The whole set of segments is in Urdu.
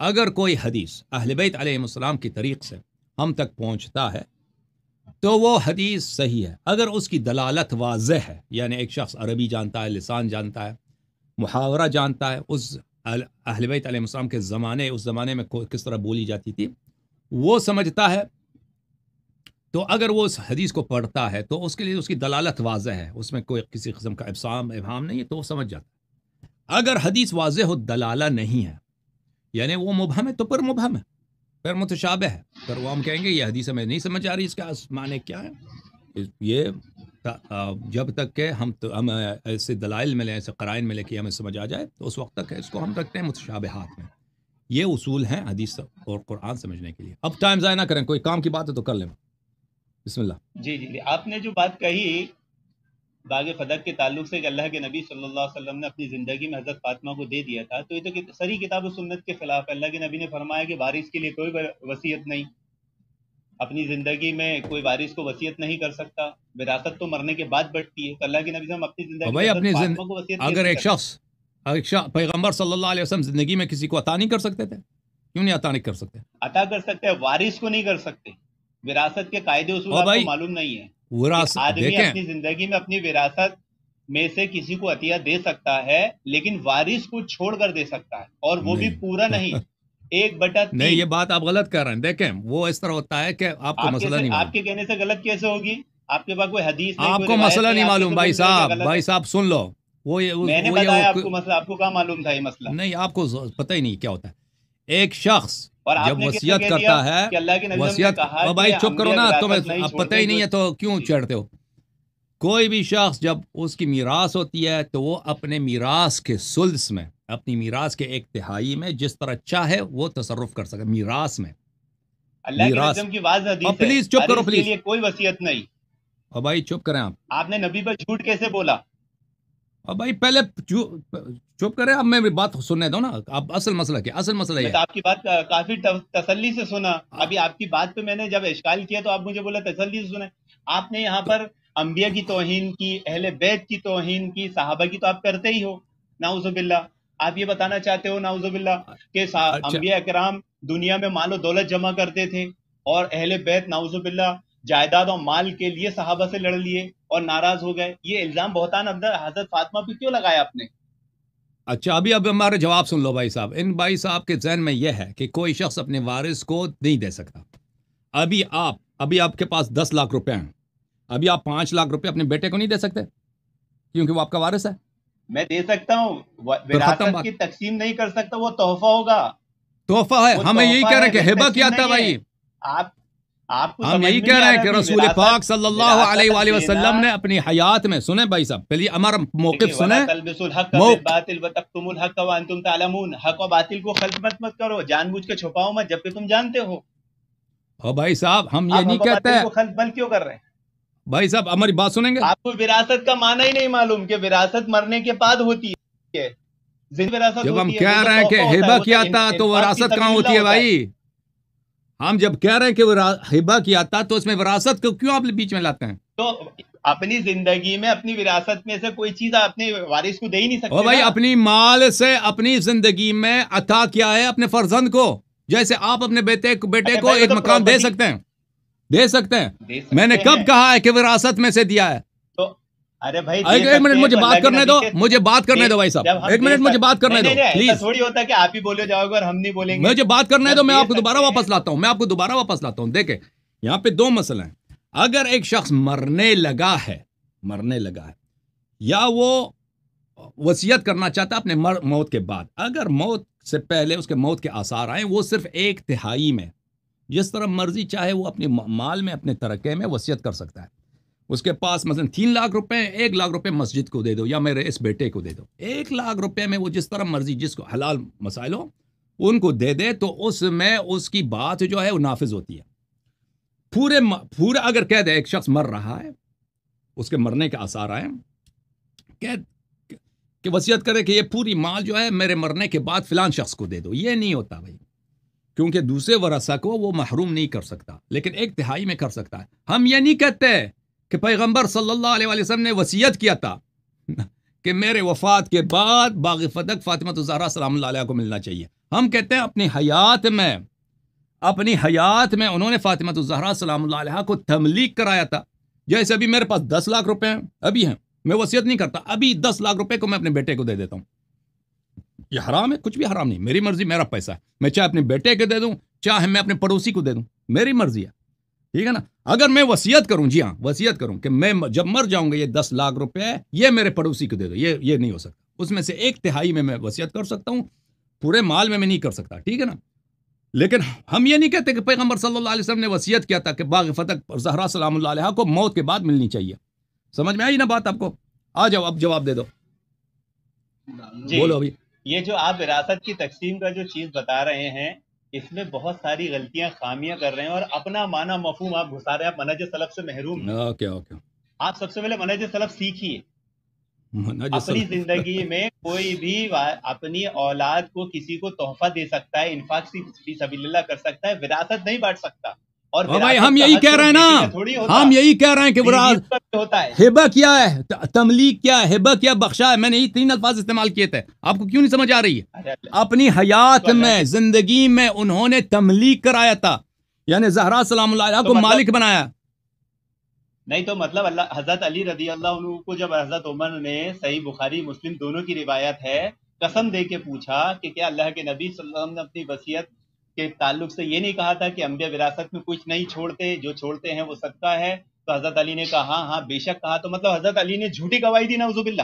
اگر کوئی حدیث اہل بیت علیہ السلام کی طریق سے ہم تک پہنچتا ہے تو وہ حدیث صحیح ہے، اگر اس کی دلالت واضح ہے، یعنی ایک شخص عربی جانتا ہے، لسان جانتا ہے، محاورہ جانتا ہے، اس اہل بیت علیہ السلام کے زمانے، اس زمانے میں کس طرح بولی جاتی تھی وہ سمجھتا ہے، تو اگر وہ اس حدیث کو پڑھتا ہے تو اس کے لیے اس کی دلالت واضح ہے، اس میں کوئی کسی قسم کا ابہام نہیں ہے، تو وہ سمجھ جاتا ہے۔ اگر حدیث واضح و دلالہ نہیں ہے، یعنی وہ مبہم ہے، تو پھر مبہم ہے، پھر متشابہ ہے، پھر وہ ہم کہیں گے یہ حدیث ہمیں نہیں سمجھ آ رہی، اس کا معنی کیا ہے۔ یہ جب تک کہ ہم ایسے دلائل ملیں، ایسے قرائن ملے کہ ہمیں سمجھ آ جائے، تو اس وقت تک اس کو ہم رکھتے ہیں متشابہات میں۔ یہ اصول ہیں حدیث اور قرآن سمجھنے کے لیے۔ اب ٹائم ضائع نہ کریں، کوئی کام کی بات ہے تو کر لیں، بسم اللہ۔ جی آپ نے جو بات کہی باغ فدق کے تعلق سے کہ اللہ کے نبی صلی اللہ علیہ وسلم نے اپنی زندگی میں حضرت فاطمہ کو دے دیا تھا، تو یہ تو صریح کتاب و سنت کے خلاف ہے۔ اللہ کے نبی نے فرمایا کہ وارث کے لیے کوئی وصیت نہیں، اپنی زندگی میں کوئی وارث کو وصیت نہیں کر سکتا، وراثت تو مرنے کے بعد بڑھتی ہے، تو اللہ کے نبی سے ہم اپنی زندگی میں حضرت فاطمہ کو وصیت اگر ایک شخص پیغمبر صلی اللہ علیہ وسلم زندگی میں کسی کو عطا نہیں کر سکتے تھے، کیوں نہیں عطا نہیں کر سکتے؟ عطا کر سکتے ہیں، وارث کو نہیں کر سکتے۔ وراثت کے قاعدے اصول آپ کو معلوم نہیں ہے۔ آدمی اپنی زندگی میں اپنی وراثت میں سے کسی کو عطیہ دے سکتا ہے، لیکن وارث کو چھوڑ کر دے سکتا ہے، اور وہ بھی پورا نہیں، 1/3۔ نہیں، یہ بات آپ غلط کر رہے ہیں۔ دیکھیں وہ اس طرح ہوتا ہے کہ آپ کو مسئلہ نہیں معلوم۔ آپ کے کہنے سے غلط کیسے ہوگی؟ آپ کے پاس کوئی حدیث نہیں، آپ کو مسئلہ نہیں معلوم۔ بھائی صاحب سن لو، میں نے بتایا آپ کو مسئلہ، آپ کو کہاں معلوم تھا یہ مسئلہ؟ نہیں، آپ کو پتہ ہی نہیں کیا ہوتا ہے۔ ایک شخص جب وصیت کرتا ہے، وصیت، بھائی چپ کرو نا، تمہیں پتہ ہی نہیں ہے تو کیوں چڑھتے ہو؟ کوئی بھی شخص جب اس کی میراث ہوتی ہے تو وہ اپنے میراث کے ثلث میں، اپنی میراث کے 1/3 میں جس طرح چاہے وہ تصرف کر سکے میراث میں۔ اللہ کے نظم کی واضح حدیث ہے، پلیز چپ کرو، پلیز، کے لیے کوئی وصیت نہیں۔ اور بھائی چپ کریں آپ نے نبی پر جھوٹ کیسے بولا؟ اور بھائی پہلے چپ کریں، اب میں بات سننے دو نا۔ اب اصل مسئلہ کیا؟ اصل مسئلہ یہ، آپ کی بات کافی تسلی سے سنا، ابھی آپ کی بات پہ میں نے جب اشکال کیا تو آپ مجھے بولا تسلی سے سنے۔ آپ نے یہاں پر انبیاء کی توہین کی، اہل بیت کی توہین کی، صحابہ کی تو آپ کرتے ہی ہو، نعوذ باللہ۔ آپ یہ بتانا چاہتے ہو نعوذ باللہ کہ انبیاء اکرام دنیا میں مال و دولت جمع کرتے تھے، اور اہل بیت نعوذ باللہ جائیداد اور مال کے لیے صحابہ سے لڑ لیے اور ناراض ہو گئے۔ یہ الزام بہتان حضرت فاطمہ پہ کیوں لگایا آپ نے؟ اچھا، اب ہمارے جواب سن لو بھائی صاحب۔ ان بھائی صاحب کے ذہن میں یہ ہے کہ کوئی شخص اپنے وارث کو نہیں دے سکتا۔ ابھی آپ کے پاس 10 لاکھ روپے ہیں، ابھی آپ 5 لاکھ روپے اپنے بیٹے کو نہیں دے سکتے کیونکہ وہ آپ کا وارث ہے؟ میں دے سکتا ہوں، وراثت کی تقسیم نہیں کر سکتا، وہ تحفہ ہوگا۔ تحفہ ہے، ہم یہی کہہ رہے ہیں کہ ہبہ کیا تھا بھائی، ہم یہی کہہ رہے ہیں کہ رسول پاک صلی اللہ علیہ وآلہ وسلم نے اپنی حیات میں، سنیں بھائی صاحب پہلے ہمارا موقف سنیں، حق و باطل کو خلط مت کرو، جان بوجھ کے چھپاؤ مت جبکہ تم جانتے ہو۔ اور بھائی صاحب ہم یہ نہیں کہتے ہیں، خلط مت کیوں کر رہے ہیں بھائی صاحب؟ ہماری بات سنیں گے؟ آپ کو وراثت کا معنی ہی نہیں معلوم کہ وراثت مرنے کے بعد ہوتی ہے، جب ہم کہہ رہے ہیں کہ ہبہ کیا تھا تو وراثت کہاں ہوتی ہے بھائی؟ ہم جب کہہ رہے ہیں کہ ہبہ کیا تھا تو اس میں وراثت کو کیوں آپ بیچ میں لاتے ہیں؟ تو اپنی زندگی میں اپنی وراثت میں سے کوئی چیز اپنے وارث کو دے ہی نہیں سکتے۔ او بھائی اپنی مال سے اپنی زندگی میں عطا کیا ہے اپنے فرزند کو، جیسے آپ اپنے بیٹے کو ایک مکان دے سکتے ہیں، دے سکتے ہیں۔ میں نے کب کہا ہے کہ وراثت میں سے دیا ہے؟ ارے بھائی ایک منٹ مجھے بات کرنے دو، مجھے بات کرنے دو بھائی صاحب، ایک منٹ مجھے بات کرنے دو پلیز۔ تھوڑی ہوتا کہ آپ ہی بولے جاؤ گے اور ہم نہیں بولیں گے، مجھے بات کرنے دو، میں آپ کو دوبارہ واپس لاتا ہوں، دیکھیں یہاں پہ 2 مسئلے ہیں۔ اگر ایک شخص مرنے لگا ہے یا وہ وصیت کرنا چاہتا ہے اپنے موت کے بعد، اگر موت سے پہلے اس کے موت کے آثار آئیں، وہ صرف 1/3 میں جس طرح مرضی چاہے وہ اپنے مال میں، اپنے ترکے میں وصیت کر سکتا ہے۔ اس کے پاس مثلا 3 لاکھ روپے، 1 لاکھ روپے مسجد کو دے دو یا میرے اس بیٹے کو دے دو، 1 لاکھ روپے میں وہ جس طرح مرضی، جس کو حلال مسائل ہو ان کو دے دے، تو اس میں اس کی بات جو ہے وہ نافذ ہوتی ہے۔ پورے اگر کہہ دے ایک شخص مر رہا ہے، اس کے مرنے کے آثار آئے کہ وصیت کرے کہ یہ پوری مال جو ہے میرے مرنے کے بعد فلان شخص کو دے دو، یہ نہیں ہوتا بھائی، کیونکہ دوسرے ورثہ کو وہ محروم نہیں کر سکتا، لیکن 1/3 میں کر سکتا ہے۔ ہم یہ نہیں کہتے کہ پیغمبر صلی اللہ علیہ وسلم نے وصیت کیا تھا کہ میرے وفات کے بعد باغ فدق فاطمہ الزہرا سلام اللہ علیہ کو ملنا چاہیے، ہم کہتے ہیں اپنی حیات میں انہوں نے فاطمہ الزہرا سلام اللہ علیہا کو تملیک کرایا تھا. جیسے ابھی میرے پاس 10 لاکھ روپے ہیں، ابھی ہیں، میں وصیت نہیں کرتا، ابھی 10 لاکھ روپے کو میں اپنے بیٹے کو دے دیتا ہوں. یہ حرام ہے؟ کچھ بھی حرام نہیں، میری مرضی، میرا پیسہ ہے، میں چاہے اپنے بیٹے کو دے دوں، چاہے میں اپنے پڑوسی کو دے دوں، میری مرضی ہے، ٹھیک ہے نا. اگر میں وصیت کروں، جی ہاں وصیت کروں کہ میں جب مر جاؤں گا یہ 10 لاکھ روپے یہ میرے پڑوسی کو دے دو، یہ نہیں ہو سکتا. اس میں سے 1/3 میں وصیت کر سکتا ہوں، پورے مال میں نہیں کر سکتا، ٹھیک ہے نا. لیکن ہم یہ نہیں کہتے کہ پیغمبر صلی اللہ علیہ وسلم نے وصیت کیا تھا کہ باغ فتح زہرا سلام اللہ علیہا کو موت کے بعد ملنی چاہیے. سمجھ میں آئی نا بات آپ کو؟ آ جاؤ اب جواب دے دو. جی بولو ابھی. یہ جو آپ وراثت کی تقسیم کا جو چیز بتا رہے ہیں، اس میں بہت ساری غلطیاں، خامیاں کر رہے ہیں، اور اپنا معنی مفہوم آپ گھسا رہے ہیں. آپ منہج سلف سے محروم ہیں. اوکے آپ سب سے پہلے منہج سلف سیکھیے. منہج اپنی سلف. زندگی میں کوئی بھی اپنی اولاد کو کسی کو تحفہ دے سکتا ہے، انفاق فی سبیل اللہ کر سکتا ہے، وراثت نہیں بانٹ سکتا. اور بھائی ہم یہی کہہ رہے ہیں نا، ہم یہی کہہ رہے ہیں کہ ہوتا ہے. ہبہ کیا ہے، تملیک کیا ہے، ہبہ کیا، بخشا ہے. میں نے یہ 3 الفاظ استعمال کیے تھے، آپ کو کیوں نہیں سمجھ آ رہی ہے؟ اپنی حیات میں، زندگی میں انہوں نے تملیک کرایا تھا، یعنی زہرا سلام اللہ علیہ کو مالک بنایا. نہیں تو مطلب اللہ حضرت علی رضی اللہ عنہ کو جب حضرت عمر نے، صحیح بخاری مسلم دونوں کی روایت ہے، قسم دے کے پوچھا کہ کیا اللہ کے نبی صلی اللہ علیہ وسلم نے اپنی وصیت کے تعلق سے یہ نہیں کہا تھا کہ انبیاء وراثت میں کچھ نہیں چھوڑتے، جو چھوڑتے ہیں وہ صدقہ ہے؟ تو حضرت علی نے کہا ہاں بے شک کہا. تو مطلب حضرت علی نے جھوٹی گواہی دی، نعوذ باللہ.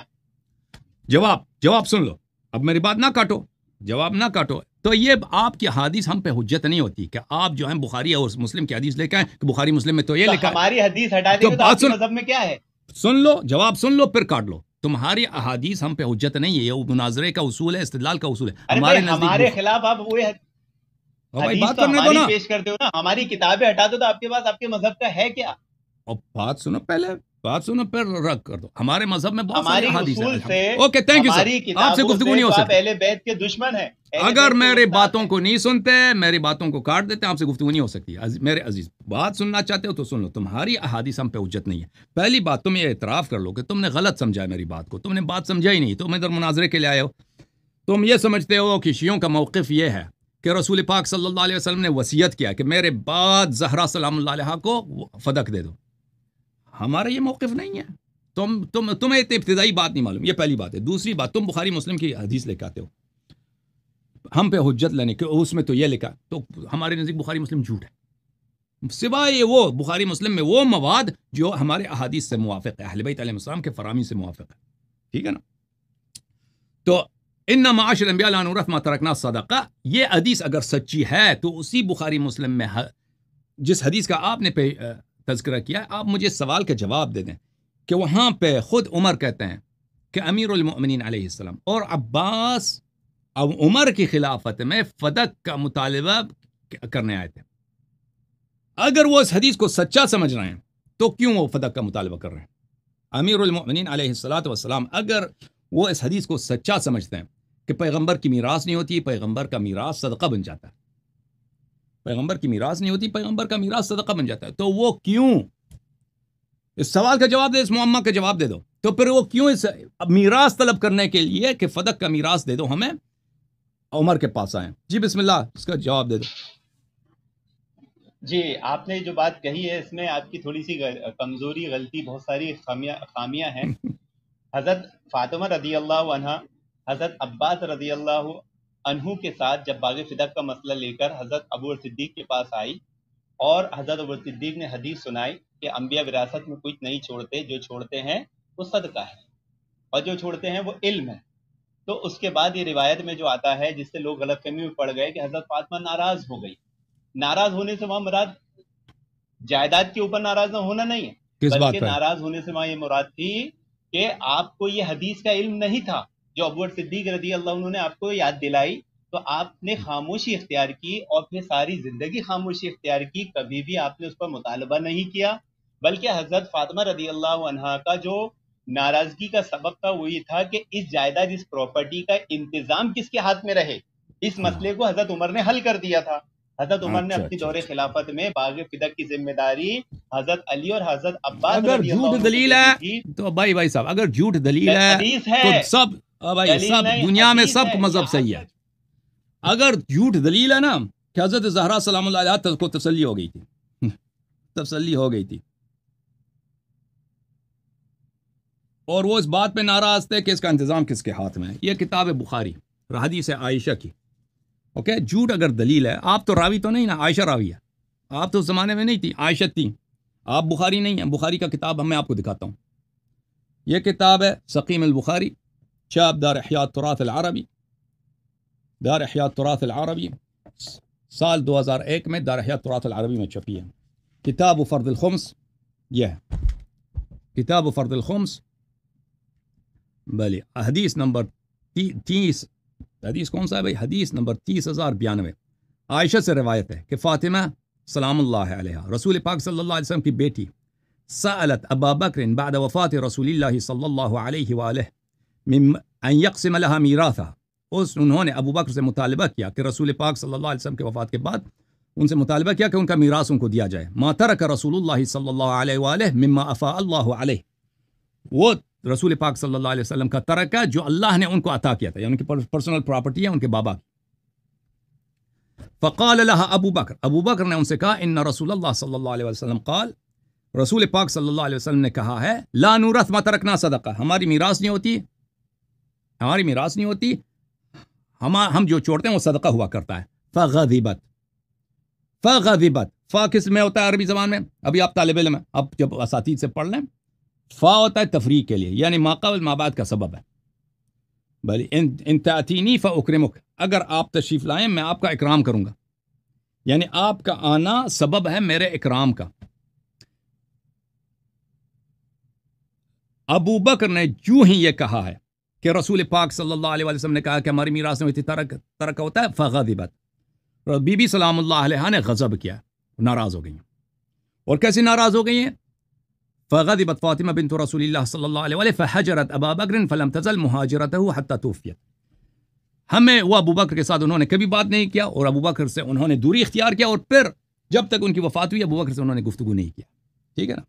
جواب سن لو، اب میری بات نہ کاٹو، جواب نہ کاٹو. تو یہ آپ کی حدیث ہم پہ حجت نہیں ہوتی کہ آپ جو ہیں بخاری اور مسلم کی حدیث لے کے آئیں کہ بخاری مسلم میں تو یہ لکھا ہے. ہماری حدیث ہٹا دیں تو آپ کے مذہب میں کیا ہے؟ سن لو، جواب سن لو پھر کاٹ لو. تمہاری احادیث ہم پہ حجت نہیں ہے، یہ مناظرے کا اصول ہے، استدلال کا اصول ہے. ہمارے خلاف آپ وہ حدیث تو ہماری پیش کرتے ہو نا، ہماری کتابیں ہٹا دو تو آپ کے پاس آپ کے مذہب کا ہے کیا؟ بات سنو پہلے، بات سنو پھر رد کر دو. ہمارے مذہب میں بہت ساری حدیث ہیں. Okay thank you sir. آپ سے گفتگو نہیں ہو سکتی. اہل بیت کے دشمن ہیں. اگر میری باتوں کو نہیں سنتے، میری باتوں کو کاٹ دیتے، آپ سے گفتگو نہیں ہو سکتی. میرے عزیز، بات سننا چاہتے ہو تو سن لو. تمہاری احادیث ہم پہ حجت نہیں ہے. پہلی بات تم یہ اعتراف کر لو کہ تم نے غلط سمجھا ہے میری بات کو، تم نے بات سمجھا ہی نہیں. تم ادھر مناظرے کے لیے آئے ہو. تم یہ سمجھتے ہو کہ شیعوں کا موقف یہ ہے کہ رسول پاک صلی اللہ علیہ وسلم نے وصیت کیا کہ میرے بعد زہرا سلام اللہ علیہا کو فدق دے دو. ہمارا یہ موقف نہیں ہے. تمہیں ابتدائی بات نہیں معلوم، یہ پہلی بات ہے. دوسری بات، تم بخاری مسلم کی حدیث لے کے آتے ہو ہم پہ حجت لینے کہ اس میں تو یہ لکھا، تو ہمارے نزدیک بخاری مسلم جھوٹ ہے، سوائے وہ بخاری مسلم میں وہ مواد جو ہمارے احادیث سے موافق ہے، اہل بیت علیہ السلام کے فرامی سے موافق ہے. ٹھیک ہے نا؟ تو ان معاشر الانبیاء لا نورث ما ترکنا صدقہ، یہ حدیث اگر سچی ہے تو اسی بخاری مسلم میں جس حدیث کا آپ نے تذکرہ کیا ہے، آپ مجھے سوال کا جواب دے دیں کہ وہاں پہ خود عمر کہتے ہیں کہ امیر المؤمنین علیہ السلام اور عباس اب عمر کی خلافت میں فدق کا مطالبہ کرنے آئے تھے. اگر وہ اس حدیث کو سچا سمجھ رہے ہیں تو کیوں وہ فدق کا مطالبہ کر رہے ہیں؟ امیر المؤمنین علیہ السلام اگر وہ اس حدیث کو سچا سمجھتے ہیں کہ پیغمبر کی میراث نہیں ہوتی، پیغمبر کا میراث صدقہ بن جاتا ہے، پیغمبر کی میراث نہیں ہوتی، پیغمبر کا میراث صدقہ بن جاتا ہے، تو وہ کیوں، اس سوال کا جواب دے، اس معمہ کا جواب دے دو. تو پھر وہ کیوں اس میراث طلب کرنے کے لیے کہ فدق کا میراث دے دو ہمیں، عمر کے پاس آئیں؟ جی بسم اللہ، اس کا جواب دے دو. جی آپ نے جو بات کہی ہے اس میں آپ کی تھوڑی سی کمزوری، غلطی، بہت ساری خامیاں ہیں. حضرت فاطمہ رضی اللہ عنہ حضرت عباس رضی اللہ عنہ کے ساتھ جب باغ فدق کا مسئلہ لے کر حضرت ابو صدیق کے پاس آئی اور حضرت ابو صدیق نے حدیث سنائی کہ انبیاء وراثت میں کچھ نہیں چھوڑتے، جو چھوڑتے ہیں وہ صدقہ ہے اور جو چھوڑتے ہیں وہ علم ہے. تو اس کے بعد یہ روایت میں جو آتا ہے جس سے لوگ غلط فہمی میں پڑ گئے کہ حضرت فاطمہ ناراض ہو گئی. ناراض ہونے سے وہاں مراد جائیداد کے اوپر ناراض نہ ہونا نہیں ہے، بلکہ ناراض ہونے سے وہاں یہ مراد تھی کہ آپ کو یہ حدیث کا علم نہیں تھا جو ابو صدیق رضی اللہ عنہ نے آپ کو یاد دلائی، تو آپ نے خاموشی اختیار کی اور پھر ساری زندگی خاموشی اختیار کی. کبھی بھی آپ نے اس پر مطالبہ نہیں کیا، بلکہ حضرت فاطمہ رضی اللہ عنہا کا جو ناراضگی کا سبب تھا وہ یہ تھا کہ اس جائیداد، اس پراپرٹی کا انتظام کس کے ہاتھ میں رہے. اس مسئلے کو حضرت عمر نے حل کر دیا تھا. حضرت عمر نے اپنی دور خلافت میں باغ فدق کی ذمہ داری حضرت علی اور حضرت عباس اگر جھوٹ دلیل ہے تو بھائی صاحب، اگر جھوٹ دلیل ہے تو سب دنیا میں سب مذہب صحیح ہے. اگر جھوٹ دلیل ہے نا کہ حضرت زہرا سلام اللہ علیہا کو تسلی ہو گئی تھی، تسلی ہو گئی تھی، اور وہ اس بات پہ ناراض تھے کہ اس کا انتظام کس کے ہاتھ میں ہے. یہ کتاب بخاری، حدیث عائشہ کی. اوکے، جھوٹ اگر دلیل ہے، آپ تو راوی تو نہیں نا، عائشہ راوی ہے، آپ تو اس زمانے میں نہیں تھی، عائشہ تھی، آپ بخاری نہیں ہیں. بخاری کا کتاب میں آپ کو دکھاتا ہوں. یہ کتاب ہے سقیم البخاری، چاپ دار احیاء التراث العربی، دار احیاء التراث العربی، سال 2001 میں دار احیاء التراث العربی میں چھپی ہے. کتاب فرض الخمس، یہ ہے کتاب فرض الخمس. بلی حدیث نمبر 30، حدیث کون سا ہے بھائی؟ حدیث نمبر 30,092. عائشہ سے روایت ہے کہ فاطمہ سلام اللہ علیہا، رسول پاک صلی اللہ علیہ وسلم کی بیٹی، سألت ابا بکر بعد وفات رسول اللہ صلی اللہ علیہ وآلہ ان یقسم لها میراثا، انہوں نے ابو بکر سے مطالبہ کیا کہ رسول پاک صلی اللہ علیہ وسلم کے وفات کے بعد ان سے مطالبہ کیا کہ ان کا میراث ان کو دیا جائے. ما ترک رسول اللہ صلی اللہ علیہ وآلہ مما افاء اللہ علیہ، وہ رسول پاک صلی اللہ علیہ وسلم کا ترکہ جو اللہ نے ان کو عطا کیا تھا، یعنی ان کی پرسنل پراپرٹی ہے ان کے بابا کی. فقال لها ابو بکر، ابو بکر نے ان سے کہا ان رسول اللہ صلی اللہ علیہ وسلم قال، رسول پاک صلی اللہ علیہ وسلم نے کہا ہے لا نورث ما ترکنا صدقہ، ہماری میراث نہیں ہوتی، ہماری میراث نہیں ہوتی، ہم جو چھوڑتے ہیں وہ صدقہ ہوا کرتا ہے. فغضبت، فغضبت، فا کس میں ہوتا ہے عربی زبان میں؟ ابھی آپ طالب علم ہیں، اب جب اساتید سے پڑھ لیں، فا ہوتا ہے تفریق کے لیے، یعنی ما قبل ما بعد کا سبب ہے. بلی ان تأتینی فاکرمک، اگر آپ تشریف لائیں میں آپ کا اکرام کروں گا، یعنی آپ کا آنا سبب ہے میرے اکرام کا. ابو بکر نے جو ہی یہ کہا ہے کہ رسول پاک صلی اللہ علیہ وسلم نے کہا کہ ہماری میراث میں ترک ہوتا ہے، فغضبت، بی بی سلام اللہ علیہ نے غضب کیا، ناراض ہو گئی ہیں. اور کیسے ناراض ہو گئی ہیں؟ فغضبت فاطمہ بنت رسول اللہ صلی اللہ علیہ وآلہ فحجرت ابا بکر فلم تزل مہاجرته حتى توفیت. ہمیں وہ ابو بکر کے ساتھ انہوں نے کبھی بات نہیں کیا، اور ابو بکر سے انہوں نے دوری اختیار کیا، اور پھر جب تک ان کی وفات ہوئی ابو بکر سے انہوں نے گفتگو نہیں کیا. ٹھیک ہے نا؟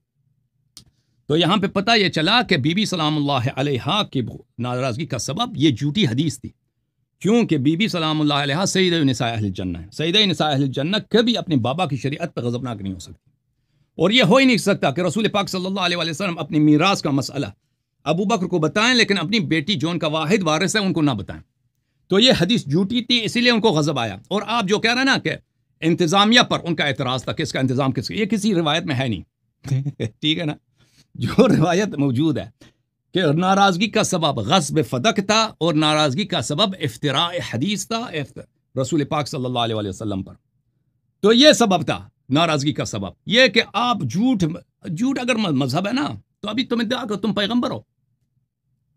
تو یہاں پہ پتہ یہ چلا کہ بی بی سلام اللہ علیہا کی ناراضگی کا سبب یہ جھوٹی حدیث تھی، کیونکہ بی بی سلام اللہ علیہا سیدہ نساء اہل الجنہ ہے. سیدہ نساء اہل الجنہ کبھی اپنے بابا کی شریعت پہ غضبناک نہیں ہو سکتی، اور یہ ہو ہی نہیں سکتا کہ رسول پاک صلی اللہ علیہ وسلم اپنی میراث کا مسئلہ ابو بکر کو بتائیں لیکن اپنی بیٹی جو ان کا واحد وارث ہے ان کو نہ بتائیں. تو یہ حدیث جھوٹی تھی، اسی لیے ان کو غضب آیا. اور آپ جو کہہ رہے ہیں نا کہ انتظامیہ پر ان کا اعتراض تھا کہ اس کا انتظام کس کا، یہ کسی روایت میں ہے نہیں. ٹھیک ہے نا؟ جو روایت موجود ہے کہ ناراضگی کا سبب غصب فدق تھا، اور ناراضگی کا سبب افتراء حدیث تھا رسول پاک صلی اللہ علیہ وسلم پر. تو یہ سبب تھا ناراضگی کا سبب، یہ کہ آپ جھوٹ اگر مذہب ہے نا تو ابھی تمہیں دعا کر تم پیغمبر ہو.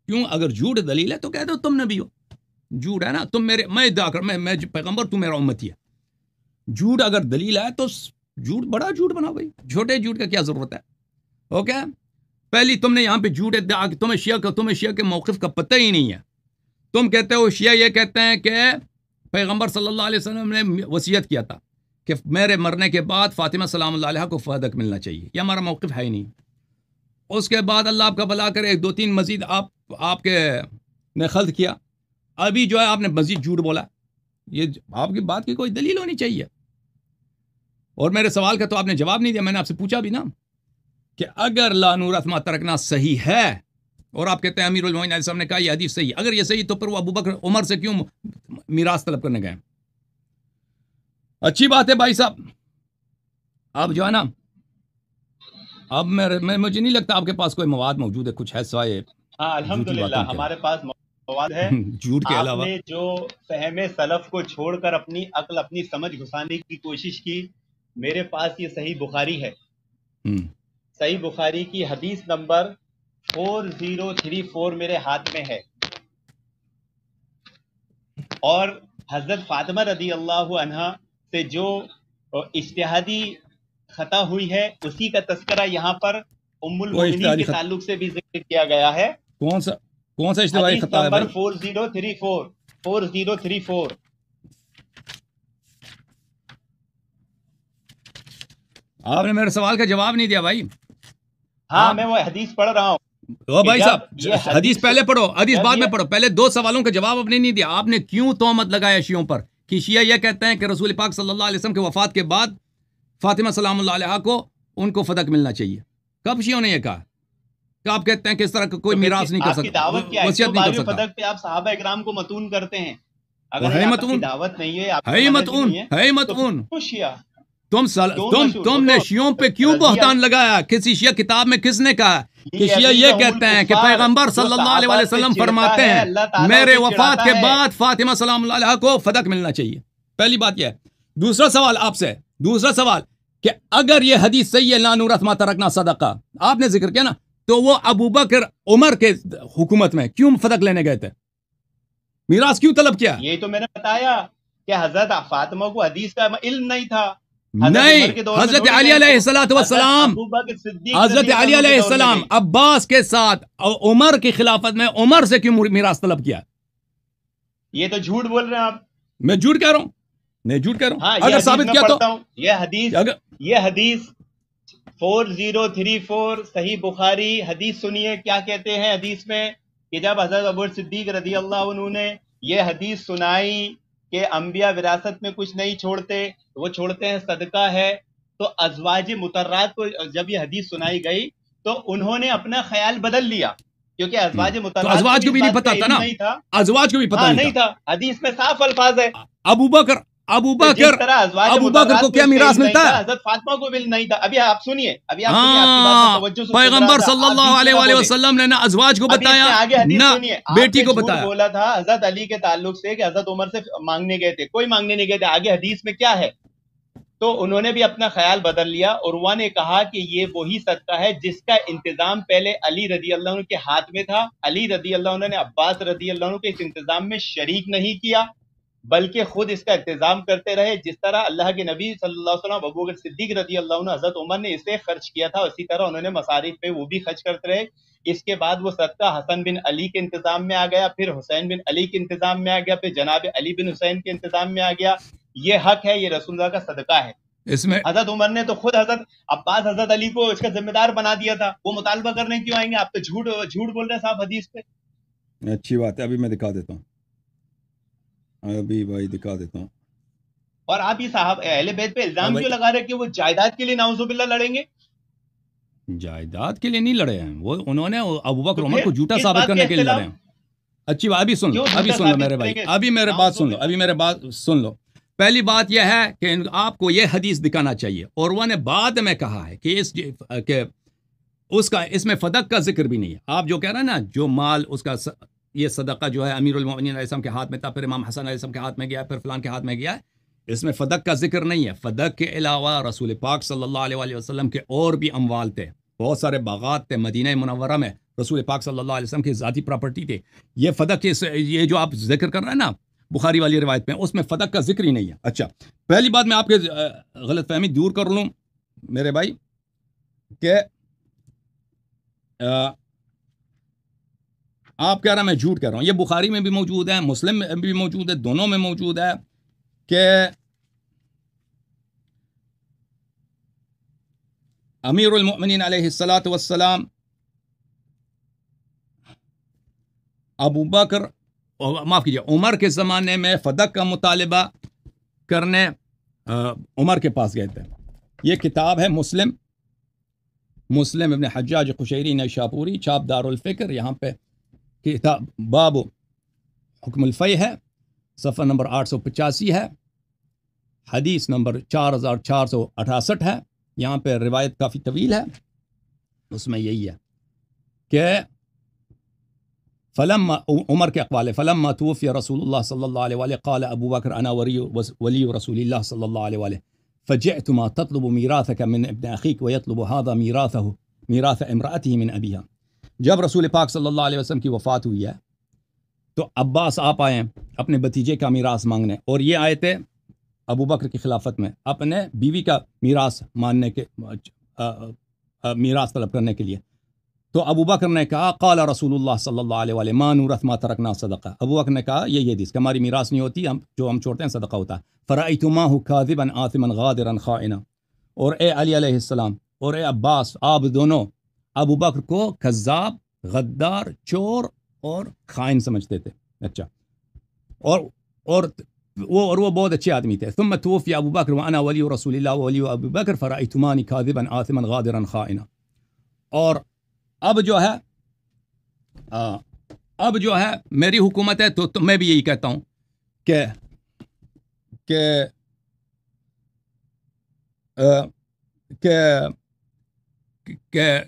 کیوں؟ اگر جھوٹ دلیل ہے تو کہہ دو تم نبی ہو. جھوٹ ہے نا، تم میرے، میں دعا کر میں پیغمبر، تو میرا امتی ہے. جھوٹ اگر دلیل ہے تو جھوٹ بڑا جھوٹ بنا بھائی، چھوٹے جھوٹ کا کیا ضرورت ہے؟ اوکے، پہلی تم نے یہاں پہ جھوٹ ادعا کہ تمہیں شیعہ کے موقف کا پتہ ہی نہیں ہے. تم کہتے ہو شیعہ یہ کہتے ہیں کہ پیغمبر صلی اللہ علیہ وسلم نے وصیت کیا تھا کہ میرے مرنے کے بعد فاطمہ سلام اللہ علیہ کو فہدک ملنا چاہیے. یہ ہمارا موقف ہے ہی نہیں. اس کے بعد اللہ آپ کا بھلا کرے، ایک دو تین مزید آپ کے نے خلط کیا، ابھی جو ہے آپ نے مزید جھوٹ بولا. یہ آپ کی بات کی کوئی دلیل ہونی چاہیے. اور میرے سوال کا تو آپ نے جواب نہیں دیا. میں نے آپ سے پوچھا بھی نا کہ اگر لا نورث ما ترکنا صحیح ہے، اور آپ کہتے ہیں امیر المومنین علیہ السلام نے کہا یہ حدیث صحیح، اگر یہ صحیح تو پھر وہ ابو بکر عمر سے کیوں میراث طلب کرنے گئے؟ اچھی بات ہے بھائی صاحب. اب جو ہے نا، اب مجھے نہیں لگتا آپ کے پاس کوئی مواد موجود ہے کچھ ہے سوائے. ہاں الحمدللہ ہمارے پاس مواد ہے. جھوٹ کے علاوہ آپ نے جو فہم سلف کو چھوڑ کر اپنی عقل، اپنی سمجھ گھسانے کی کوشش کی، میرے پاس یہ صحیح بخاری ہے. صحیح بخاری کی حدیث نمبر 4034 میرے ہاتھ میں ہے، اور حضرت فاطمہ رضی اللہ عنہا سے جو اجتہادی خطا ہوئی ہے اسی کا تذکرہ یہاں پر ام المؤمنین کے تعلق سے بھی ذکر کیا گیا ہے. کون سا اجتہادی خطا ہے نمبر 4034. آپ نے میرے سوال کا جواب نہیں دیا بھائی. ہاں میں وہ حدیث پڑھ رہا ہوں. بھائی صاحب حدیث پہلے پڑھو، حدیث بعد میں پڑھو. پہلے دو سوالوں کا جواب آپ نے نہیں دیا. آپ نے کیوں تہمت لگایا شیعوں پر کہ شیعہ یہ کہتے ہیں کہ رسول پاک صلی اللہ علیہ وسلم کے وفات کے بعد فاطمہ سلام اللہ علیہا کو ان کو فدق ملنا چاہیے. کب شیعوں نے یہ کہا کہ آپ کہتے ہیں کہ اس طرح کا کوئی میراث نہیں کر سکتا, وصیت نہیں کر سکتا؟ فدق پہ آپ صحابہ اکرام کو متون کرتے ہیں. اگر ہے آپ متون, کی دعوت نہیں ہے, ہے متون, ہے متون. شیعہ تم نے شیعوں پہ کیوں بہتان لگایا؟ کسی شیعہ کتاب میں کس نے کہا کہ شیعہ یہ کہتے ہیں کہ پیغمبر صلی اللہ علیہ وسلم فرماتے ہیں میرے وفات کے بعد فاطمہ سلام اللہ علیہا کو فدق ملنا چاہیے؟ پہلی بات یہ ہے. دوسرا سوال آپ سے, دوسرا سوال کہ اگر یہ حدیث صحیح ہے لا نورث ما ترکنا صدقہ, آپ نے ذکر کیا نا, تو وہ ابوبکر عمر کے حکومت میں کیوں فدق لینے گئے تھے؟ میراث کیوں طلب کیا؟ یہ تو میں نے بتایا کہ حضرت فاطمہ کو حدیث کا علم نہیں تھا. نہیں, حضرت علی علیہ السلام, حضرت علی علیہ السلام عباس کے ساتھ عمر کی خلافت میں عمر سے کیوں میراث طلب کیا؟ یہ تو جھوٹ بول رہے ہیں آپ. میں جھوٹ کہہ رہا ہوں, نہیں جھوٹ کہہ رہا ہوں. اگر ثابت کیا تو یہ حدیث 4034 صحیح بخاری حدیث سنیے کیا کہتے ہیں حدیث میں, کہ جب حضرت ابوبکر صدیق رضی اللہ عنہ نے یہ حدیث سنائی کہ انبیاء وراثت میں کچھ نہیں چھوڑتے, وہ چھوڑتے ہیں صدقہ ہے, تو ازواج مطہرات کو جب یہ حدیث سنائی گئی تو انہوں نے اپنا خیال بدل لیا, کیونکہ ازواج مطہرات ازواج کو بھی نہیں پتا تھا نا, ازواج کو بھی پتا نہیں تھا. حدیث میں صاف الفاظ ہے. ابوبکر کو کیا میراث ملتا ہے؟ حضرت فاطمہ کو بھی نہیں تھا. ابھی آپ سنیے, پیغمبر صلی اللہ علیہ وسلم نے نہ ازواج کو بتایا نہ بیٹی کو بتایا. بولا تھا حضرت علی کے تعلق سے کہ حضرت عمر سے مانگنے گئے تھے, کوئی مانگنے نہیں گئے تھے. آگے حدیث میں کیا ہے, تو انہوں نے بھی اپنا خیال بدل لیا. عروہ نے کہا کہ یہ وہی صدقہ ہے جس کا انتظام پہلے علی رضی اللہ عنہ کے ہاتھ میں تھا. علی رضی اللہ عنہ نے عباس رضی اللہ عنہ کے اس انتظام میں شریک نہیں کیا, بلکہ خود اس کا انتظام کرتے رہے. جس طرح اللہ کے نبی صلی اللہ علیہ وسلم ابوبکر صدیق رضی اللہ عنہ حضرت عمر نے اسے خرچ کیا تھا, اسی طرح انہوں نے مصارف پہ وہ بھی خرچ کرتے رہے. اس کے بعد وہ صدقہ حسن بن علی کے انتظام میں آ گیا, پھر حسین بن علی کے انتظام میں آ گیا, پھر جناب علی بن حسین کے انتظام میں آ گیا. یہ حق ہے, یہ رسول اللہ کا صدقہ ہے. اس میں حضرت عمر نے تو خود حضرت عباس حضرت علی کو اس کا ذمہ دار بنا دیا تھا. وہ مطالبہ کرنے کیوں آئیں گے؟ آپ تو جھوٹ بول رہے ہیں صاحب حدیث پہ. اچھی بات ہے, ابھی میں دکھا دیتا ہوں, ابھی بھائی دکھا دیتا ہوں. اور آپ یہ صاحب اہل بیت پہ الزام کیوں لگا رہے کہ وہ جائیداد کے لیے نعوذ باللہ لڑیں گے؟ جائیداد کے لیے نہیں لڑے ہیں وہ, انہوں نے ابوبکر عمر کو جھوٹا ثابت کرنے کے لیے لڑے ہیں. اچھی بات, ابھی سن لو میرے بھائی, ابھی میرے بات سن لو. پہلی بات یہ ہے کہ آپ کو یہ حدیث دکھانا چاہیے. اور وہ نے بعد میں کہا ہے کہ اس میں فدق کا ذکر بھی نہیں ہے. آپ جو کہہ رہے ہیں نا, جو مال اس کا یہ صدقہ جو ہے امیر المومنین علیہ السلام کے ہاتھ میں تھا, پھر امام حسن علیہ السلام کے ہاتھ میں گیا, پھر فلان کے ہاتھ میں گیا, اس میں فدق کا ذکر نہیں ہے. فدق کے علاوہ رسول پاک صلی اللہ علیہ وسلم کے اور بھی اموال تھے, بہت سارے باغات تھے مدینہ منورہ میں, رسول پاک صلی اللہ علیہ وسلم کی ذاتی پراپرٹی تھے. یہ فدق یہ جو آپ ذکر کر رہے ہیں نا بخاری والی روایت میں, اس میں فدق کا ذکر ہی نہیں ہے. اچھا, پہلی بات میں آپ کے غلط فہمی دور کر لوں میرے بھائی کہ آپ کہہ رہے ہیں میں جھوٹ کہہ رہا ہوں. یہ بخاری میں بھی موجود ہے, مسلم میں بھی موجود ہے, دونوں میں موجود ہے کہ امیر المؤمنین علیہ الصلاۃ والسلام ابو بکر, معاف کیجیے, عمر کے زمانے میں فدق کا مطالبہ کرنے عمر کے پاس گئے تھے. یہ کتاب ہے مسلم ابن حجاج قشیری نیشاپوری, چھاپ دار الفکر. یہاں پہ کتاب باب حکم الفی ہے, صفحہ نمبر 885 ہے, حدیث نمبر 4468 ہے. یہاں پہ روایت کافی طویل ہے, اس میں یہی ہے کہ فلما عمر کے اقوال ہے, فلما توفی رسول اللہ صلی اللہ علیہ وآلہ قال ابو بکر انا ولی رسول اللہ صلی اللہ علیہ وآلہ فجئت ما تطلب میراثك من ابن اخیک ويطلب هذا میراث امرأته من ابیها. جب رسول پاک صلی اللہ علیہ وسلم کی وفات ہوئی ہے تو عباس آپ آئے ہیں اپنے بھتیجے کا میراث مانگنے, اور یہ آئے تھے ابو بکر کی خلافت میں اپنے بیوی کا میراث ماننے کے میراث طلب کرنے کے لیے. تو ابو بکر نے کہا قال رسول اللہ صلی اللہ علیہ وآلہ ما نورث ما ترکنا صدقہ. ابو بکر نے کہا یہ حدیث کہ ہماری میراث نہیں ہوتی, جو ہم چھوڑتے ہیں صدقہ ہوتا ہے. فرأیتماہ کاذبا آثما غادرا خائنا. اور اے علی علیہ السلام اور اے عباس, آپ دونوں ابو بکر کو کذاب, غدار, چور اور خائن سمجھتے تھے. اچھا, اور اور وہ بہت اچھے آدمی تھے. ثم توفي ابو بکر وانا ولی رسول اللہ ولی ابو بکر فرأيتمانی كاذبا آثما غادرا خائنا. اور اب جو ہے میری حکومت ہے تو میں بھی یہی کہتا ہوں کہ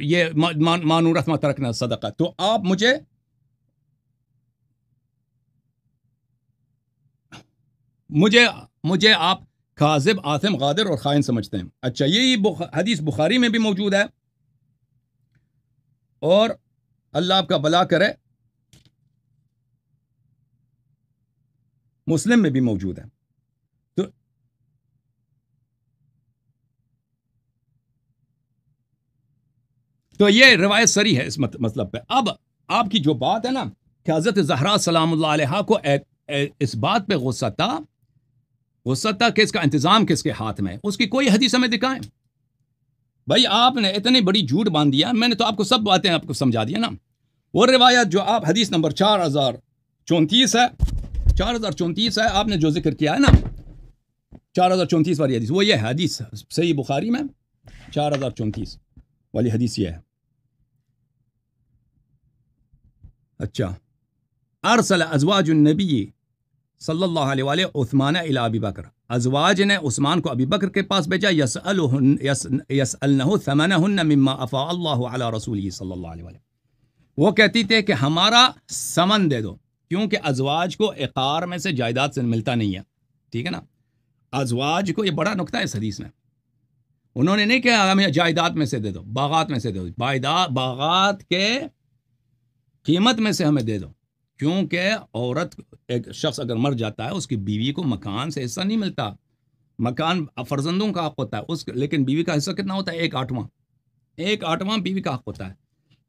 یہ مانورت ما ترکنا صدقہ. تو آپ مجھے آپ کاذب آثم غادر اور خائن سمجھتے ہیں. اچھا یہی حدیث بخاری میں بھی موجود ہے اور اللہ آپ کا بھلا کرے مسلم میں بھی موجود ہے. تو یہ روایت سری ہے اس مطلب پہ. اب آپ کی جو بات ہے نا کہ حضرت زہرا سلام اللہ علیہا کو اس بات پہ غصہ تھا کہ اس کا انتظام کس کے ہاتھ میں ہے، اس کی کوئی حدیث ہمیں دکھائیں. بھائی آپ نے اتنی بڑی جھوٹ باندھ دیا، میں نے تو آپ کو سب باتیں آپ کو سمجھا دیا نا. وہ روایت جو آپ حدیث نمبر 4034 ہے 4034 ہے، آپ نے جو ذکر کیا ہے نا 4034 والی حدیث، وہ یہ ہے حدیث صحیح بخاری میں 4034 والی حدیث یہ ہے. اچھا ارسل ازواج النبی صلی اللہ علیہ وآلہ عثمان الی ابی بکر، ازواج نے عثمان کو ابی بکر کے پاس بھیجا یسألنہ ثمنہن مما افاء اللہ علی رسولہ صلی اللہ علیہ وآلہ. وہ کہتی تھے کہ ہمارا ثمن دے دو، کیونکہ ازواج کو عقار میں سے جائیداد سے ملتا نہیں ہے. ٹھیک ہے نا، ازواج کو یہ بڑا نکتہ ہے اس حدیث میں. انہوں نے نہیں کہا ہمیں جائیداد میں سے دے دو، باغات میں سے دے دو، باغات کے قیمت میں سے ہمیں دے دو، کیونکہ عورت ایک شخص اگر مر جاتا ہے اس کی بیوی کو مکان سے حصہ نہیں ملتا. مکان فرزندوں کا حق ہوتا ہے لیکن بیوی کا حصہ کتنا ہوتا ہے؟ 1/8 بیوی کا حق ہوتا ہے.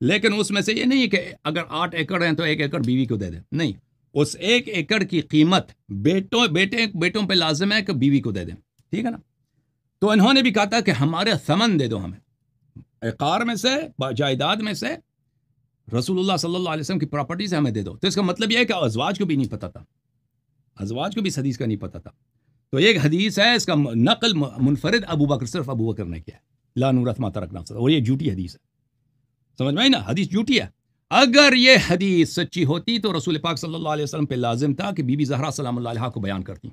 لیکن اس میں سے یہ نہیں ہے کہ اگر 8 ایکڑ ہیں تو 1 ایکڑ بیوی کو دے دیں، نہیں، اس 1 ایکڑ کی قیمت بیٹوں پہ لازم ہے کہ بیوی کو دے دیں. ٹھیک ہے نا. تو انہوں نے بھی کہا تھا کہ ہمارے ثمن دے دو، ہمیں عقار میں سے جائیداد میں سے رسول اللہ صلی اللہ علیہ وسلم کی پراپرٹی سے ہمیں دے دو. تو اس کا مطلب یہ ہے کہ ازواج کو بھی نہیں پتا تھا، ازواج کو بھی اس حدیث کا نہیں پتا تھا. تو ایک حدیث ہے، اس کا نقل منفرد ابو بکر، صرف ابو بکر نے کیا ہے، لا نورث ما ترکنا صدقہ. اور یہ جھوٹی حدیث ہے، سمجھ میں آئی نا، حدیث جھوٹی ہے. اگر یہ حدیث سچی ہوتی تو رسول پاک صلی اللہ علیہ وسلم پہ لازم تھا کہ بی بی زہرا سلام اللہ علیہا کو بیان کرتی.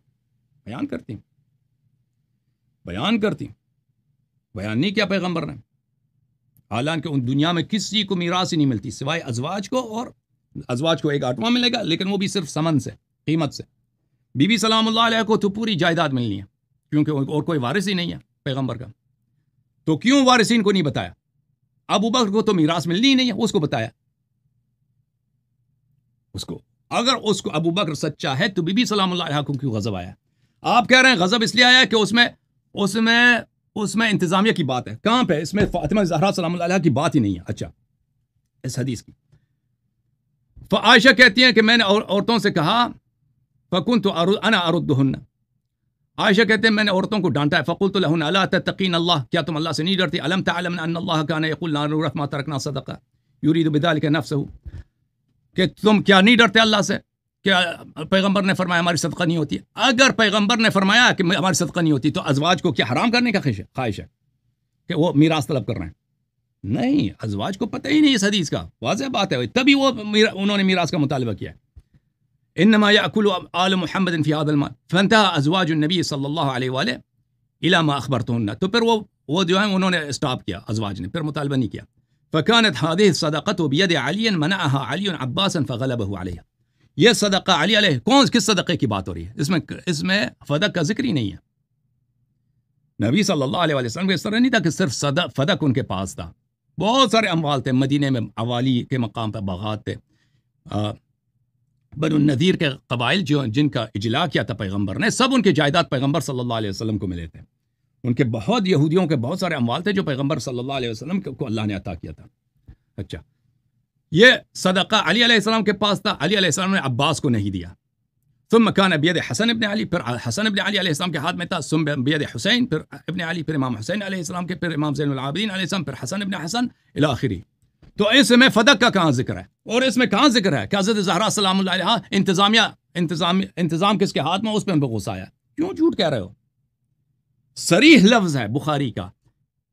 بیان نہیں کیا پیغمبر نے. حالانکہ ان دنیا میں کسی کو میراث ہی نہیں ملتی سوائے ازواج کو، اور ازواج کو 1/8 ملے گا، لیکن وہ بھی صرف ثمن سے، قیمت سے. بی بی سلام اللہ علیہ کو تو پوری جائیداد ملنی ہے، کیونکہ اور کوئی وارث ہی نہیں ہے پیغمبر کا. تو کیوں وارثین کو نہیں بتایا؟ ابو بکر کو تو میراث ملنی ہی نہیں ہے، اس کو بتایا. اگر اس کو ابو بکر سچا ہے تو بی بی سلام اللہ علیہ کو کیوں غضب آیا؟ آپ کہہ رہے ہیں غضب اس لیے آیا کہ اس میں انتظامیہ کی بات ہے. کہاں پہ؟ اس میں فاطمہ زہرا سلام اللہ علیہ کی بات ہی نہیں ہے. اچھا اس حدیث کی عائشہ کہتی ہیں کہ میں نے عورتوں سے کہا فَكُنْتُ أَنَا أَرُدُّهُنَّ، عائشہ کہتے ہیں میں نے عورتوں کو ڈانٹا ہے. فَقُلْتُ لَهُنَّ أَلَا تَتَّقِينَ اللَّهَ، کیا تم اللہ سے نہیں ڈرتی؟ أَلَمْ تَعْلَمْنَ أَنَّ اللَّهَ كَانَ يَقُولُ لَا نُورَثُ مَا تَرَكْنَا صَدَقَةً يُرِيدُ بِذَلِكَ نَفْسَهُ، کہ تم کیا نہیں ڈرتے اللہ سے کہ پیغمبر نے فرمایا ہماری صدقہ نہیں ہوتی ہے. اگر پیغمبر نے فرمایا کہ ہماری صدقہ نہیں ہوتی تو ازواج کو کیا حرام کرنے کا خواہش ہے کہ وہ میراث طلب کر رہے ہیں؟ نہیں، ازواج کو پتہ ہی نہیں اس حدیث کا، واضح بات ہے، تبھی انہوں نے میراث کا مطالبہ کیا ہے. انما يأكل آل محمد في هذا المال فانتهى ازواج النبي صلی اللہ علیہ وآلہ الى ما اخبرتهن. تو پھر وہ جو ہے انہوں نے اسٹاپ کیا، ازواج نے پھر مطالبہ نہیں کیا. فكانت هذه الصدقة بيد علي منعها علي عباسا فغلبه عليها. یہ صدقہ علی علیہ کس صدقے کی بات ہو رہی ہے؟ اس میں فدق کا ذکر ہی نہیں ہے. نبی صلی اللہ علیہ وسلم کو اس طرح نہیں تھا کہ صرف فدق ان کے پاس تھا، بہت سارے اموال تھے. مدینے میں عوالی کے مقام پہ باغات تھے. بنو النذیر کے قبائل جن کا اجلاء کیا تھا پیغمبر نے، سب ان کے جائیداد پیغمبر صلی اللہ علیہ وسلم کو ملے تھے. ان کے بہت یہودیوں کے بہت سارے اموال تھے جو پیغمبر صلی اللہ علیہ وسلم کو اللہ نے عطا کیا تھا. اچھا یہ صدقہ علی علیہ السلام کے پاس تھا، علی علیہ السلام نے عباس کو نہیں دیا. ثم كان بید حسن ابن علی، پھر حسن ابن علی علیہ السلام کے ہاتھ میں تھا. ثم بید حسین، پھر ابن علی، پھر امام حسین علیہ السلام کے، پھر امام زین العابدین علیہ السلام، پھر حسن ابن حسن الی آخری. تو اس میں فدق کا کہاں ذکر ہے؟ اور اس میں کہاں ذکر ہے کہ حضرت زہرا سلام اللہ علیہا انتظام کس کے ہاتھ میں، اس پہ ان کو غصہ آیا؟ کیوں جھوٹ کہہ رہے ہو؟ صریح لفظ ہے بخاری کا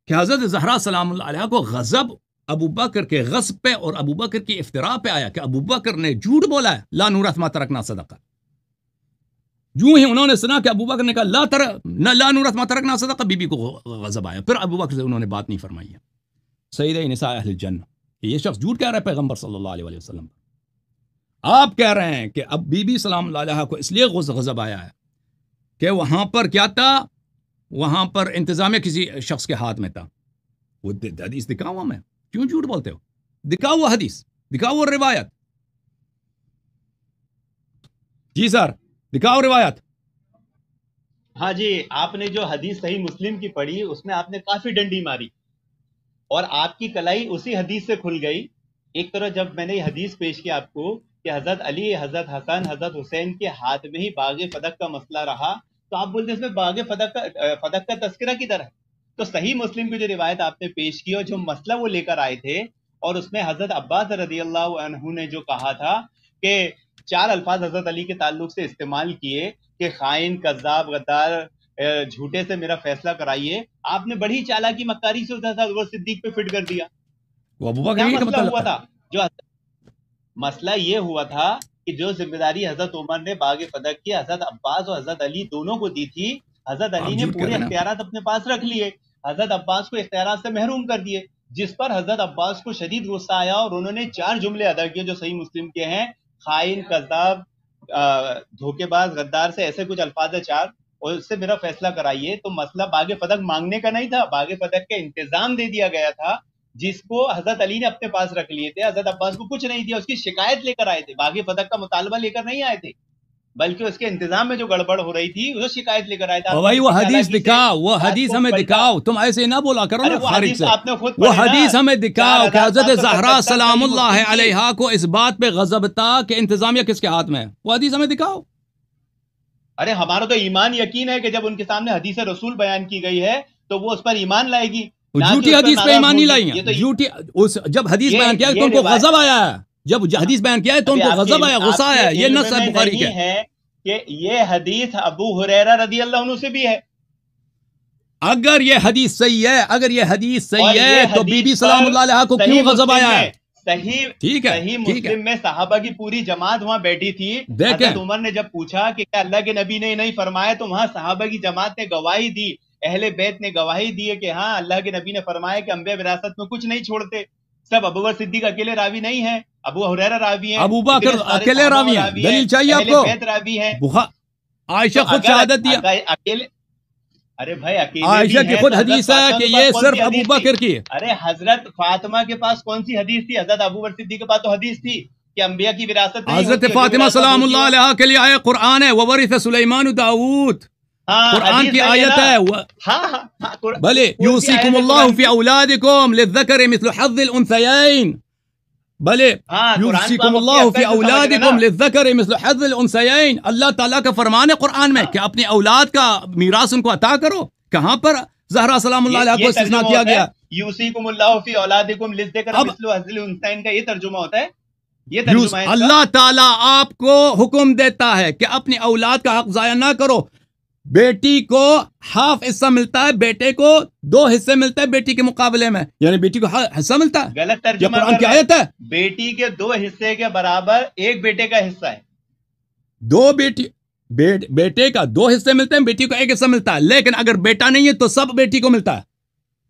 کہ حضرت زہرا سلام اللہ علیہا کو غضب ابو بکر کے غصب پہ اور ابو بکر کی افتراء پہ آیا کہ ابو بکر نے جھوٹ بولا ہے، لا نورث ما ترکنا صدقہ۔ جو ہی انہوں نے سنا کہ ابو بکر نے کہا لا نورث ما ترکنا صدقہ، بی بی کو غضب آیا، پھر ابو بکر سے انہوں نے بات نہیں فرمائی ہے۔ سید نساء اہل الجنہ، یہ شخص جھوٹ کہہ رہا ہے پیغمبر صلی اللہ علیہ وسلم پر۔ آپ کہہ رہے ہیں کہ اب بی بی سلام اللہ علیہ کو اس لیے غضب آیا ہے کہ وہاں پر کیا تھا، وہاں پر انتظامیہ کسی شخص کے ہاتھ میں تھا۔ وہ حدیث دکھاؤ ہمیں، کیوں جھوٹ بولتے ہو؟ دکھاؤ وہ حدیث، دکھاؤ وہ روایت۔ جی سر، دکھاؤ روایت۔ ہاں جی، آپ نے جو حدیث صحیح مسلم کی پڑھی اس میں آپ نے کافی ڈنڈی ماری اور آپ کی کلائی اسی حدیث سے کھل گئی۔ ایک طرح جب میں نے یہ حدیث پیش کی آپ کو کہ حضرت علی، حضرت حسن، حضرت حسین کے ہاتھ میں ہی باغ فدق کا مسئلہ رہا، تو آپ بولتے ہیں اس میں باغ فدق کا تذکرہ کدھر ہے؟ تو صحیح مسلم کی جو روایت آپ نے پیش کی اور جو مسئلہ وہ لے کر آئے تھے، اور اس میں حضرت عباس رضی اللہ عنہ نے جو کہا تھا کہ 4 الفاظ حضرت علی کے تعلق سے استعمال کیے کہ خائن، کذاب، غدار، جھوٹے سے میرا فیصلہ کرائیے، آپ نے بڑی چالاکی مکاری سے حضرت صدیق پہ فٹ کر دیا۔ وہ ابو بکر کیا ہی کا مسئلہ مطلب ہوا تھا؟ جو مسئلہ یہ ہوا تھا کہ جو ذمہ داری حضرت عمر نے باغ فدق کی حضرت عباس اور حضرت علی دونوں کو دی تھی، حضرت علی نے پورے اختیارات اپنے پاس رکھ لیے، حضرت عباس کو اختیارات سے محروم کر دیے، جس پر حضرت عباس کو شدید غصہ آیا اور انہوں نے 4 جملے ادا کیے جو صحیح مسلم کے ہیں، خائن، کذاب، دھوکے باز، غدار سے ایسے کچھ الفاظ ہے 4، اور اس سے میرا فیصلہ کرائیے۔ تو مسئلہ باغ فدق مانگنے کا نہیں تھا، باغ فدق کا انتظام دے دیا گیا تھا جس کو حضرت علی نے اپنے پاس رکھ لیے تھے، حضرت عباس کو کچھ نہیں دیا، اس کی شکایت لے کر آئے تھے، باغ فدق کا مطالبہ لے کر نہیں آئے تھے، بلکہ اس کے انتظام میں جو گڑبڑ ہو رہی تھی وہ شکایت لے کر آئے تھے۔ بھائی وہ حدیث دکھاؤ، وہ حدیث ہمیں دکھاؤ، تم ایسے نہ بولا کرو نا خارج سے۔ وہ حدیث ہمیں دکھاؤ کہ حضرت زہرا سلام اللہ علیہا کو اس بات پہ غضب تھا کہ انتظامیہ کس کے ہاتھ میں ہے، وہ حدیث ہمیں دکھاؤ۔ ارے ہمارا تو ایمان یقین ہے کہ جب ان کے سامنے حدیث رسول بیان کی گئی ہے تو وہ اس پر ایمان لائے گی، جھوٹی حدیث پہ ایمان نہیں لائی ہیں، جھوٹی جب حدیث بیان کیا ہے تو ان کو غضب آیا ہے، جب حدیث بیان کیا ہے تو ان کو غضب آیا، غصہ آیا، یہ نص ہے بخاری کا ہے کہ یہ حدیث ابو ہریرہ رضی اللہ عنہ سے بھی ہے۔ اگر یہ حدیث صحیح ہے، اگر یہ حدیث صحیح ہے تو بی بی سلام اللہ علیہ کو کیوں غضب آیا ہے؟ صحیح مسلم میں صحابہ کی پوری جماعت وہاں بیٹھی تھی، حضرت عمر نے جب پوچھا کہ کیا اللہ کے نبی نے نہیں فرمایا، تو وہاں صحابہ کی جماعت نے گواہی دی، اہل بیت نے گواہی دی کہ ہاں اللہ کے نبی نے فرمایا کہ انبیاء وراثت میں کچھ نہیں چھوڑتے۔ سب ابو بکر صدیق اکیلے راوی نہیں ہیں، ابو ہریرہ راوی ہیں، ابو بکر اکیلے راوی ہیں، دلیل چاہیے آپ کو؟ اہل بیت راوی ہیں، عائشہ خود شہادت دیا، اکیلے، ارے بھائی اکیلے عائشہ کی خود حدیث ہے کہ یہ صرف ابو بکر کی ہے۔ ارے حضرت فاطمہ کے پاس کون سی حدیث تھی؟ حضرت ابو بکر صدیق کے پاس تو حدیث تھی کہ انبیاء کی وراثت نہیں حضرت ہوتی، فاطمہ سلام اللہ علیہ کے لیے آئے قرآن ہے، وورث سلیمان داؤد، قرآن کی آیت ہے، بلے یوصیکم اللہ فی اولادکم للذکر مثل حظ الانثیین، بلے یوصیکم اللہ فی اولادکم للذکر مثل حظ الانثیین، اللہ تعالیٰ کا فرمان ہے قرآن میں کہ اپنی اولاد کا میراث ان کو عطا کرو۔ کہاں پر زہرا سلام اللہ علیہ کو استثناء کیا گیا؟ یوصیکم اللہ فی اولادکم للذکر مثل حظ الانثیین کا یہ ترجمہ ہوتا ہے، یہ ترجمہ ہے اللہ تعالیٰ آپ کو حکم دیتا ہے کہ اپنی اولاد کا حق ضائع نہ کرو۔ بیٹی کو ہاف حصہ ملتا ہے، بیٹے کو 2 حصے ملتے ہیں بیٹی کے مقابلے میں، یعنی بیٹی کو حصہ ملتا ہے۔ غلط ترجمہ قرآن کی آیت ہے، بیٹی کے 2 حصے کے برابر ایک بیٹے کا حصہ ہے۔ 2 بیٹے کا 2 حصے ملتے ہیں، بیٹی کو 1 حصہ ملتا ہے، لیکن اگر بیٹا نہیں ہے تو سب بیٹی کو ملتا ہے،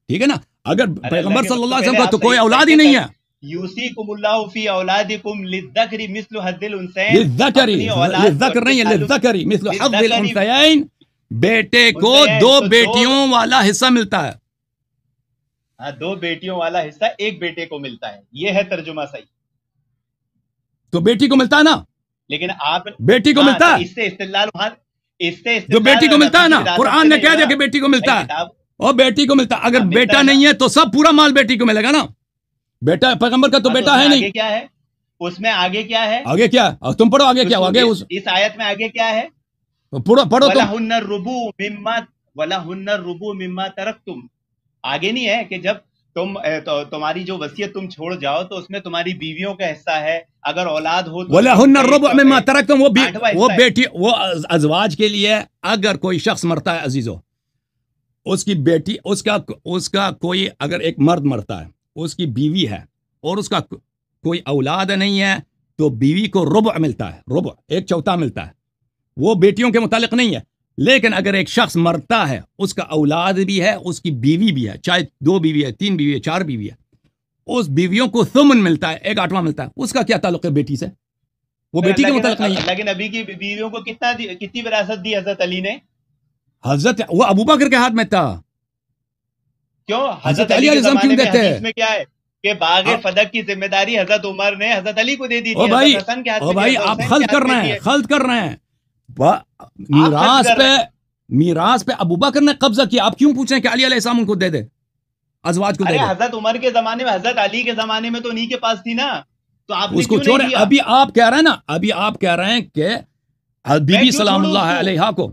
ٹھیک ہے نا؟ اگر پیغمبر صلی اللہ علیہ وسلم کا تو کوئی اولاد ہی نہیں ہے۔ یوصیکم اللہ فی اولادکم للذکر مثل حظ الانثیین، للذکر نہیں ہے، للذکر مثل حظ الانثیین، بیٹے کو 2 بیٹیوں والا حصہ ملتا ہے۔ ہاں 2 بیٹیوں والا حصہ ایک بیٹے کو ملتا ہے، یہ ہے ترجمہ صحیح۔ تو بیٹی کو ملتا ہے نا، لیکن آپ بیٹی کو ملتا ہے، اس سے استدلال جو بیٹی کو ملتا ہے نا، قرآن نے کہہ دیا کہ بیٹی کو ملتا ہے اور بیٹی کو ملتا ہے۔ اگر بیٹا نہیں ہے تو سب پورا مال بیٹی کو ملے گا نا، بیٹا پیغمبر کا تو بیٹا ہے نہیں۔ آگے کیا ہے اس میں؟ آگے کیا ہے؟ آگے کیا ہے؟ تم پڑھو آگے کیا، آگے اس آیت میں آگے کیا ہے؟ پڑھو وَلَهُنَّ الرُّبُعُ مِمَّا تَرَكْتُمْ، آگے نہیں ہے کہ جب تمہاری جو وصیت تم چھوڑ جاؤ تو اس میں تمہاری بیویوں کا حصہ ہے، اگر اولاد ہو تو وَلَهُنَّ الرُّبُعُ مِمَّا تَرَكْتُمْ، وہ بیٹی، وہ ازواج کے لیے اگر کوئی شخص مرتا ہے عزیزو، اس کی بیٹی، اس کا کوئی اگر ایک مرد مرتا ہے، اس کی بیوی ہے اور اس کا کوئی اولاد نہیں ہے، تو بیوی کو ربع ملتا ہے، ربع ایک چوتھا ملتا ہے، وہ بیٹیوں کے متعلق نہیں ہے۔ لیکن اگر ایک شخص مرتا ہے، اس کا اولاد بھی ہے، اس کی بیوی بھی ہے، چاہے 2 بیوی ہے، 3 بیوی ہے، 4 بیوی ہے، اس بیویوں کو ثمن ملتا ہے، 1/8 ملتا ہے۔ اس کا کیا تعلق ہے بیٹی سے؟ وہ بیٹی کے متعلق نہیں ہے۔ اللہ کے نبی کی بیویوں کو کتنی وراثت دی حضرت علی نے؟ حضرت وہ ابو بکر کے ہاتھ میں تھا۔ کیوں؟ حضرت علی علیہ السلام کیوں دیتے ہیں؟ حدیث میں کیا ہے کہ باغ فدق کی ذمہ داری حضرت عمر نے حضرت علی کو دے دی تھی۔ او بھائی آپ خلط کر رہے ہیں، میراث پہ ابو بکر نے قبضہ کیا، آپ کیوں پوچھ رہے ہیں کہ علی علیہ السلام ان کو دے دے، ازواج کو دے دے؟ حضرت عمر کے زمانے میں، حضرت علی کے زمانے میں تو انہی کے پاس تھی نا، تو آپ اس کو چھوڑے۔ ابھی آپ کہہ رہے ہیں کہ بی بی سلام اللہ علیہا کو،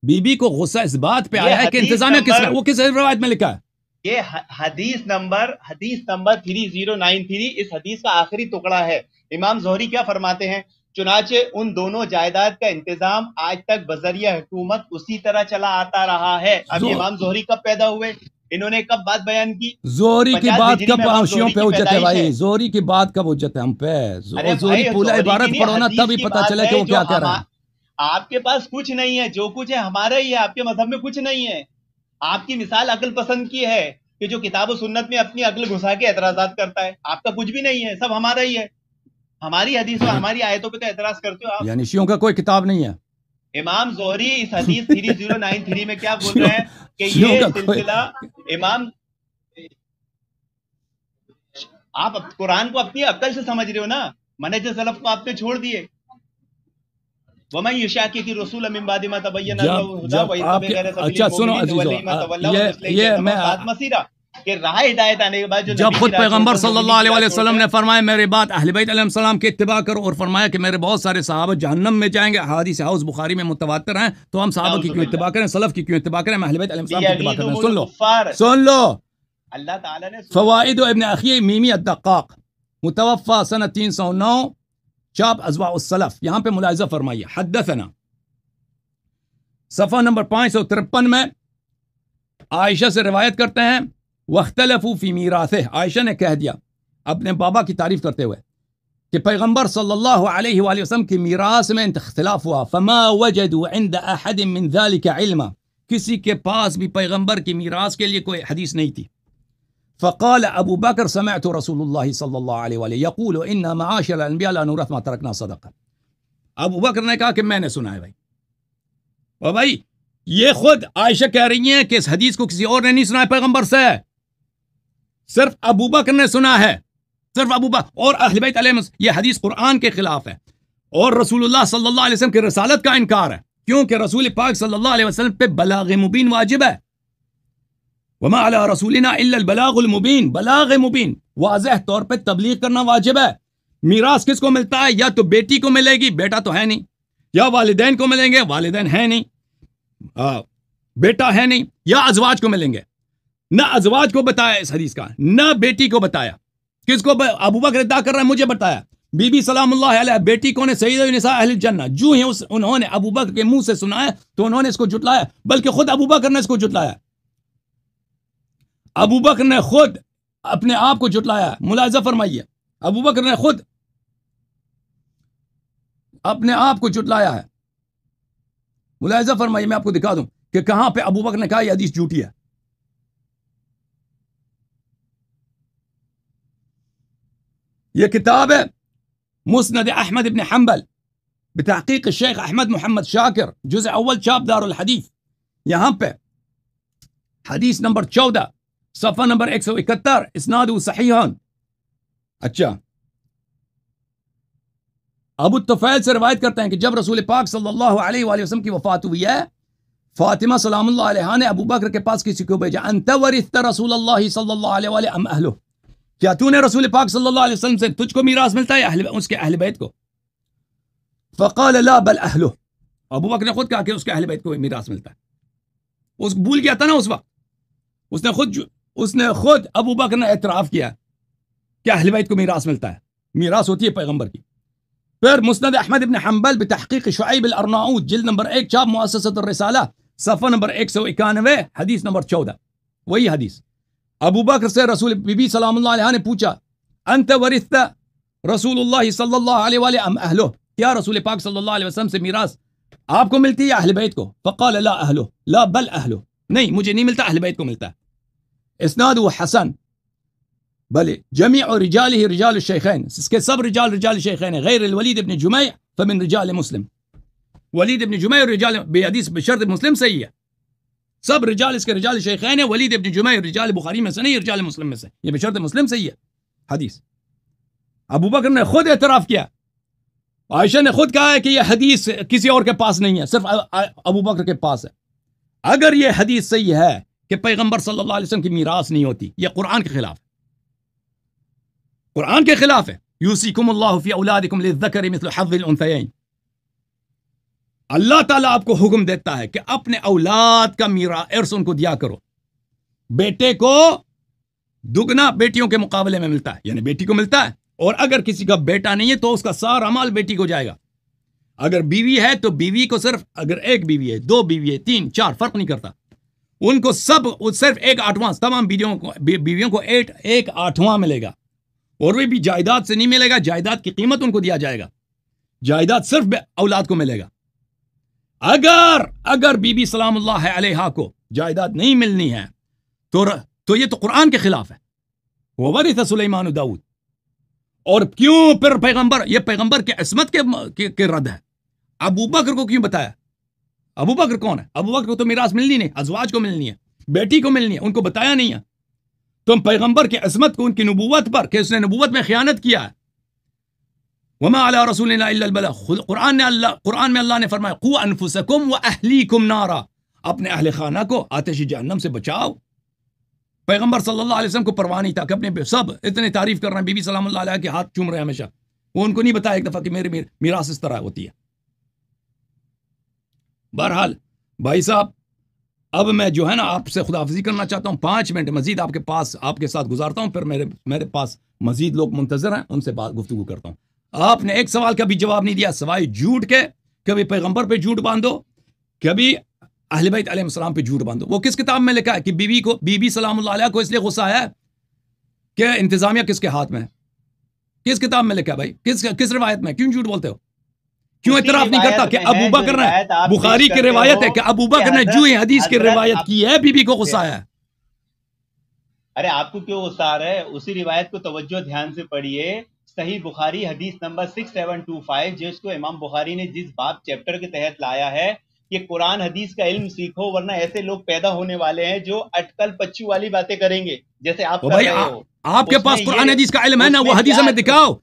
بی بی کو غصہ اس بات پہ آیا ہے کہ انتظامیہ کس ہے، وہ کس روایت میں لکھا ہے؟ یہ حدیث نمبر 3093، اس حدیث کا آخری ٹکڑا ہے۔ امام زہری کیا فرماتے ہیں؟ چنانچہ ان دونوں جائیداد کا انتظام آج تک بذریعہ حکومت اسی طرح چلا آتا رہا ہے۔ اب امام زہری کب پیدا ہوئے؟ انہوں نے کب بات بیان کی؟ زہری کی بات کب حوثیوں پہ حجت ہے بھائی؟ زہری کی بات کب حجت ہے ہم پہ؟ زہری پورا عبارت پڑھو نا، تب ہی پتہ چلے کہ وہ کیا کہہ رہا ہے۔ آپ کے پاس کچھ نہیں ہے، جو کچھ ہے ہمارا ہی ہے، آپ کے مذہب میں کچھ نہیں ہے۔ آپ کی مثال عقل پسند کی ہے کہ جو کتاب و سنت میں اپنی عقل گھسا کے اعتراضات کرتا ہے، آپ کا کچھ بھی نہیں ہے، سب ہمارا ہی ہے۔ ہماری حدیثوں ہماری آیتوں پہ تو اعتراض کرتے ہو آپ۔ یعنی شیعوں کا کوئی کتاب نہیں ہے؟ امام زہری اس حدیث 3093 میں کیا بول رہے ہیں کہ یہ سلسلہ امام، آپ قرآن کو اپنی عقل سے سمجھ رہے ہو نا، منہج سلف کو آپ نے چھوڑ دیے۔ وَمَن يُشَاقِقِ الرَّسُولَ مِن بَعْدِ مَا تَبَيَّنَ لَهُ الْهُدَىٰ وَيَتَّبِعْ غَيْرَ سَبِيلِ الْمُؤْمِنِينَ نُوَلِّهِ مَا تَوَلَّىٰ کہ راہ ہدایت آنے کے بعد جو جب خود پیغمبر صلی اللہ علیہ وسلم نے فرمایا میرے بعد اہل بیت علیہ السلام کی اتباع کرو، اور فرمایا کہ میرے بہت سارے صحابہ جہنم میں جائیں گے، حدیث حوض بخاری میں متواتر ہیں، تو ہم صحابہ کی کیوں اتباع کریں، سلف کی کیوں اتباع کریں، اہل بیت علیہ السلام کی اتباع کریں۔ سن لو اللہ تعالیٰ نے فوائد ابن اخی میمی الدقاق، متوفى سنہ 309، چاپ ازواء السلف، یہاں پہ ملاحظہ فرمائیے۔ حدثنا صفحہ نمبر 553 میں عائشہ سے روایت کرتے ہیں، واختلفوا فی میراثہ، عائشہ نے کہہ دیا اپنے بابا کی تعریف کرتے ہوئے کہ پیغمبر صلی اللہ علیہ وآلہ وسلم کی میراث میں اختلاف ہوا، فما وجدوا عند احد من ذلك علما، کسی کے پاس بھی پیغمبر کی میراث کے لیے کوئی حدیث نہیں تھی۔ فقال ابو بکر سمعت رسول اللہ صلی اللہ علیہ وآلہ یقول ان معاشر الانبیاء لا نورث ما ترکنا صدقہ۔ ابو بکر نے کہا کہ میں نے سنا ہے بھائی، اور بھائی یہ خود عائشہ کہہ رہی ہیں کہ اس حدیث کو کسی اور نے نہیں سنا ہے پیغمبر سے، صرف ابو بکر نے سنا ہے، صرف ابو بکر اور اہل بیت علیہ السلام۔ یہ حدیث قرآن کے خلاف ہے اور رسول اللہ صلی اللہ علیہ وسلم کی رسالت کا انکار ہے، کیونکہ رسول پاک صلی اللہ علیہ وسلم پہ بلاغ مبین واجب ہے۔ وما علی رسولنا الا البلاغ المبین، بلاغ مبین، واضح طور پہ تبلیغ کرنا واجب ہے۔ میراث کس کو ملتا ہے؟ یا تو بیٹی کو ملے گی، بیٹا تو ہے نہیں، یا والدین کو ملیں گے، والدین ہیں نہیں، بیٹا ہے نہیں، یا ازواج کو ملیں گے۔ نہ ازواج کو بتایا اس حدیث کا، نہ بیٹی کو بتایا۔ کس کو؟ ابو بکر ادعا کر رہا ہے مجھے بتایا، بی بی سلام اللہ علیہ بیٹی کون ہے؟ سیدہ النساء اہل الجنہ۔ جو ہی انہوں نے ابو بکر کے منہ سے سنا ہے تو انہوں نے اس کو جھٹلایا، بلکہ خود ابو بکر نے اس کو جھٹلایا، ابو بکر نے خود اپنے آپ کو جھٹلایا۔ ملاحظہ فرمائیے، ابو بکر نے خود اپنے آپ کو جھٹلایا ہے۔ ملاحظہ فرمائیے، میں آپ کو دکھا دوں کہ کہاں پہ ابو بکر نے کہا یہ حدیث جھوٹی ہے۔ یہ کتاب ہے مسند احمد ابن حنبل بتحقیق الشیخ احمد محمد شاکر، جزء اول، چاپ دار الحدیث۔ یہاں پہ حدیث نمبر 14، صفحہ نمبر 171، اسناد صحیح۔ اچھا، ابو الطفیل سے روایت کرتے ہیں کہ جب رسول پاک صلی اللہ علیہ وآلہ وسلم کی وفات ہوئی ہے، فاطمہ سلام اللہ علیہا نے ابو بکر کے پاس کسی کو بھیجا، انت ورثت رسول اللہ صلی اللہ علیہ وآلہ ام اہلہ، کیا تو نے رسول پاک صلی اللہ علیہ وسلم سے تجھ کو میراث ملتا ہے یا اس کے اہل بیت کو؟ فقال لا بل اہلہ، ابو بکر نے خود کہا کہ اس کے اہل بیت کو میراث ملتا ہے۔ اس بھول گیا تھا نا اس وقت، اس نے خود اس نے خود ابو بکر نے اعتراف کیا کہ اہل بیت کو میراث ملتا ہے، میراث ہوتی ہے پیغمبر کی. پھر مسند احمد ابن حنبل بتحقیق شعیب الارناؤوط جلد نمبر 1 چھاپ مؤسسۃ الرسالہ صفحہ نمبر 191 حدیث نمبر 14، وہی حدیث. ابو بکر سے رسول بی بی سلام اللہ علیہ نے پوچھا انت ورثت رسول اللہ صلی اللہ علیہ وآلہ ام اہلہ، کیا رسول پاک صلی اللہ علیہ وسلم سے میراث آپ کو ملتی ہے یا اہل بیت کو؟ فقال لا اہلہ، لا بل اہلہ، نہیں مجھے نہیں ملتا، اہل بیت کو ملتا ہے. اسناد حسن بل جميع رجاله رجال الشيخين، اس کے سب رجال الشيخين ہیں، غیر الولید ابن جميع فمن رجال مسلم. ولید ابن جميع رجال بے حدیث بشرط مسلم صحیح ہے، سب رجال اس کے رجال الشيخين ہیں. ولید ابن جميع رجال بخاری میں سے نہیں، رجال مسلم میں سے، یہ بشرط مسلم صحیح ہے حدیث. ابو بکر نے خود اعتراف کیا، عائشہ نے خود کہا ہے کہ یہ حدیث کسی اور کے پاس نہیں ہے، صرف ابو بکر کے پاس ہے. اگر یہ حدیث صحیح ہے کہ پیغمبر صلی اللہ علیہ وسلم کی میراث نہیں ہوتی، یہ قرآن کے خلاف ہے، قرآن کے خلاف ہے. یوصیکم اللہ فی اولادکم للذکر مثل حظ الانثیین. اللہ تعالیٰ آپ کو حکم دیتا ہے کہ اپنے اولاد کا ارث ان کو دیا کرو. بیٹے کو دگنا بیٹیوں کے مقابلے میں ملتا ہے، یعنی بیٹی کو ملتا ہے، اور اگر کسی کا بیٹا نہیں ہے تو اس کا سارا مال بیٹی کو جائے گا. اگر بیوی ہے تو بیوی کو صرف، اگر ایک بیوی ہے، 2 بیوی ہے، 3 4 فرق نہیں کرتا، ان کو سب صرف 1/8، تمام بیویوں کو 1/8 ملے گا. اور وہ بھی جائیداد سے نہیں ملے گا، جائیداد کی قیمت ان کو دیا جائے گا، جائیداد صرف اولاد کو ملے گا. اگر بی بی سلام اللہ علیہا کو جائیداد نہیں ملنی ہے تو یہ تو قرآن کے خلاف ہے. وورث سلیمان داؤد. اور کیوں پھر پیغمبر، یہ پیغمبر کے عصمت کے رد ہے. ابو بکر کو کیوں بتایا؟ ابو بکر کون ہے؟ ابو بکر کو تو میراث ملنی نہیں، ازواج کو ملنی ہے، بیٹی کو ملنی ہے، ان کو بتایا نہیں ہے. تم پیغمبر کی عصمت کو، ان کی نبوت پر، کہ اس نے نبوت میں خیانت کیا ہے. وما علی رسولنا الا البلاغ. قرآن میں اللہ نے فرمایا قوا انفسکم واہلیکم نارا، اپنے اہل خانہ کو آتش جہنم سے بچاؤ. پیغمبر صلی اللہ علیہ وسلم کو پرواہ نہیں تھا کہ اپنے سب اتنے تعریف کر رہے ہیں، بی بی سلام اللہ علیہ کے ہاتھ چوم رہے ہیں ہمیشہ، وہ ان کو نہیں بتایا ایک دفعہ کہ میری میراث اس طرح ہوتی ہے. بہرحال بھائی صاحب، اب میں جو ہے نا آپ سے خداحافظی کرنا چاہتا ہوں. 5 منٹ مزید آپ کے پاس، آپ کے ساتھ گزارتا ہوں، پھر میرے پاس مزید لوگ منتظر ہیں، ان سے گفتگو کرتا ہوں. آپ نے ایک سوال کا بھی جواب نہیں دیا سوائے جھوٹ کے. کبھی پیغمبر پہ جھوٹ باندھو، کبھی اہل بیت علیہ السلام پہ جھوٹ باندھو. وہ کس کتاب میں لکھا ہے کہ بی بی سلام اللہ علیہ کو اس لیے غصہ آیا کہ انتظامیہ کس کے ہاتھ میں ہے؟ کس کتاب میں لکھا ہے بھائی؟ کس روایت میں؟ کیوں جھوٹ بولتے ہو؟ کیوں اعتراف نہیں کرتا کہ ابو بکر نے، بخاری کی روایت ہے کہ ابو بکر نے جو ہی حدیث کی روایت کی ہے بی بی کو غصہ آیا ہے. ارے آپ کو کیوں غصہ آ رہا ہے؟ اسی روایت کو توجہ دھیان سے پڑھیے. صحیح بخاری حدیث نمبر 6725، جس کو امام بخاری نے جس باب چیپٹر کے تحت لایا ہے کہ قرآن حدیث کا علم سیکھو، ورنہ ایسے لوگ پیدا ہونے والے ہیں جو اٹکل پچو والی باتیں کریں گے جیسے آپ کر رہے ہو. آپ کے پاس قرآن حدیث کا علم ہے نا، وہ حدیث میں دکھاؤ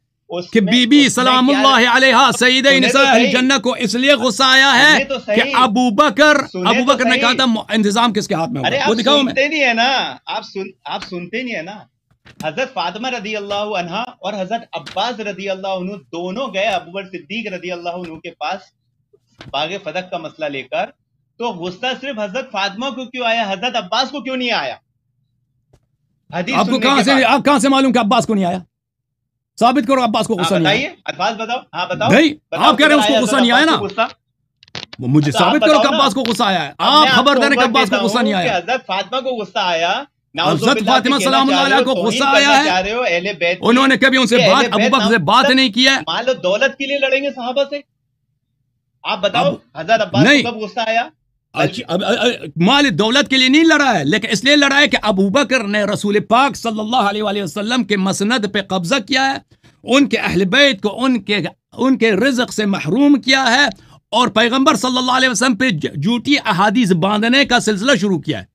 کہ بی بی سلام اللہ علیہ سیدہ نساء اہل جنہ کو اس لیے غصہ آیا ہے کہ ابو بکر نے کہا تھا انتظام کس کے ہاتھ میں ہوگا. وہ دکھاؤ. میں سنتے نہیں ہے نا، آپ سنتے نہیں ہے نا. حضرت فاطمہ رضی اللہ عنہ اور حضرت عباس رضی اللہ عنہ دونوں گئے ابوبکر صدیق رضی اللہ عنہ کے پاس باغ فتح کا مسئلہ لے کر. تو غصہ صرف حضرت فاطمہ کو کیوں آیا، حضرت عباس کو کیوں نہیں آیا؟ آپ کو کہاں سے معلوم کہ عباس کو نہیں آیا؟ ثابت کرو عباس کو غصہ نہیں آیا. الفاظ بتاؤ. ہاں بتاؤ. نہیں آپ کہہ رہے ہیں اس کو غصہ نہیں آیا نا، مجھے ثابت کرو کہ عباس کو غصہ آیا ہے. آپ خبر دیں کہ عباس کو غصہ نہیں آیا. حضرت فاطمہ کو غصہ آیا، حضرت فاطمہ سلام اللہ علیہ کو غصہ آیا ہے. انہوں نے کبھی ان سے بات، ابو بکر سے بات نہیں کی ہے. مان لو دولت کے لیے لڑیں گے صحابہ سے. آپ بتاؤ حضرت عباس کو کب غصہ آیا؟ مال دولت کے لیے نہیں لڑا ہے، لیکن اس لیے لڑا ہے کہ ابو بکر نے رسول پاک صلی اللہ علیہ وسلم کے مسند پہ قبضہ کیا ہے، ان کے اہل بیت کو ان کے رزق سے محروم کیا ہے، اور پیغمبر صلی اللہ علیہ وسلم پہ جھوٹی احادیث باندھنے کا سلسلہ شروع کیا ہے.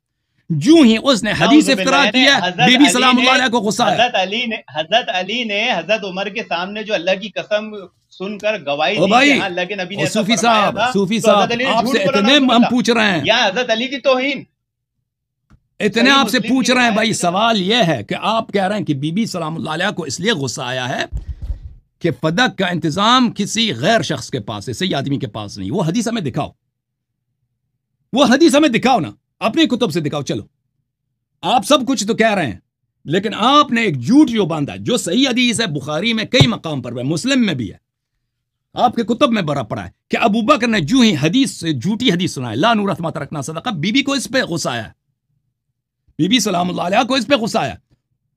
جو ہی اس نے حدیث افترا کیا، بی بی سلام اللہ علیہ کو غصہ ہے. حضرت علی نے حضرت عمر کے سامنے جو اللہ کی قسم سن کر گواہی دی کہ اللہ کے نبی نے ایسا فرمایا تھا، صوفی صاحب آپ سے اتنے ہم پوچھ رہے ہیں، یا حضرت علی کی توہین اتنے آپ سے پوچھ رہے ہیں بھائی. سوال یہ ہے کہ آپ کہہ رہے ہیں کہ بی بی سلام اللہ علیہ کو اس لیے غصہ آیا ہے کہ فدق کا انتظام کسی غیر شخص کے پاس ہے، صحیح آدمی کے پاس نہیں. وہ حدیث ہمیں دکھاؤ، وہ حدیث ہمیں دکھاؤ نا، اپنی کتب سے دکھاؤ. چلو آپ سب کچھ تو کہہ رہے ہیں، لیکن آپ نے ایک جھوٹ جو باندھا، جو صحیح حدیث ہے بخاری میں کئی مقام پر ہے، مسلم میں بھی ہے، آپ کے کتب میں بڑا پڑا ہے کہ ابو بکر نے جو ہی حدیث سے جھوٹی حدیث سنا ہے، لا نورث ما ترکنا صدقہ، بی بی کو اس پہ غصہ آیا، بی بی سلام اللہ علیہ کو اس پہ غصہ آیا،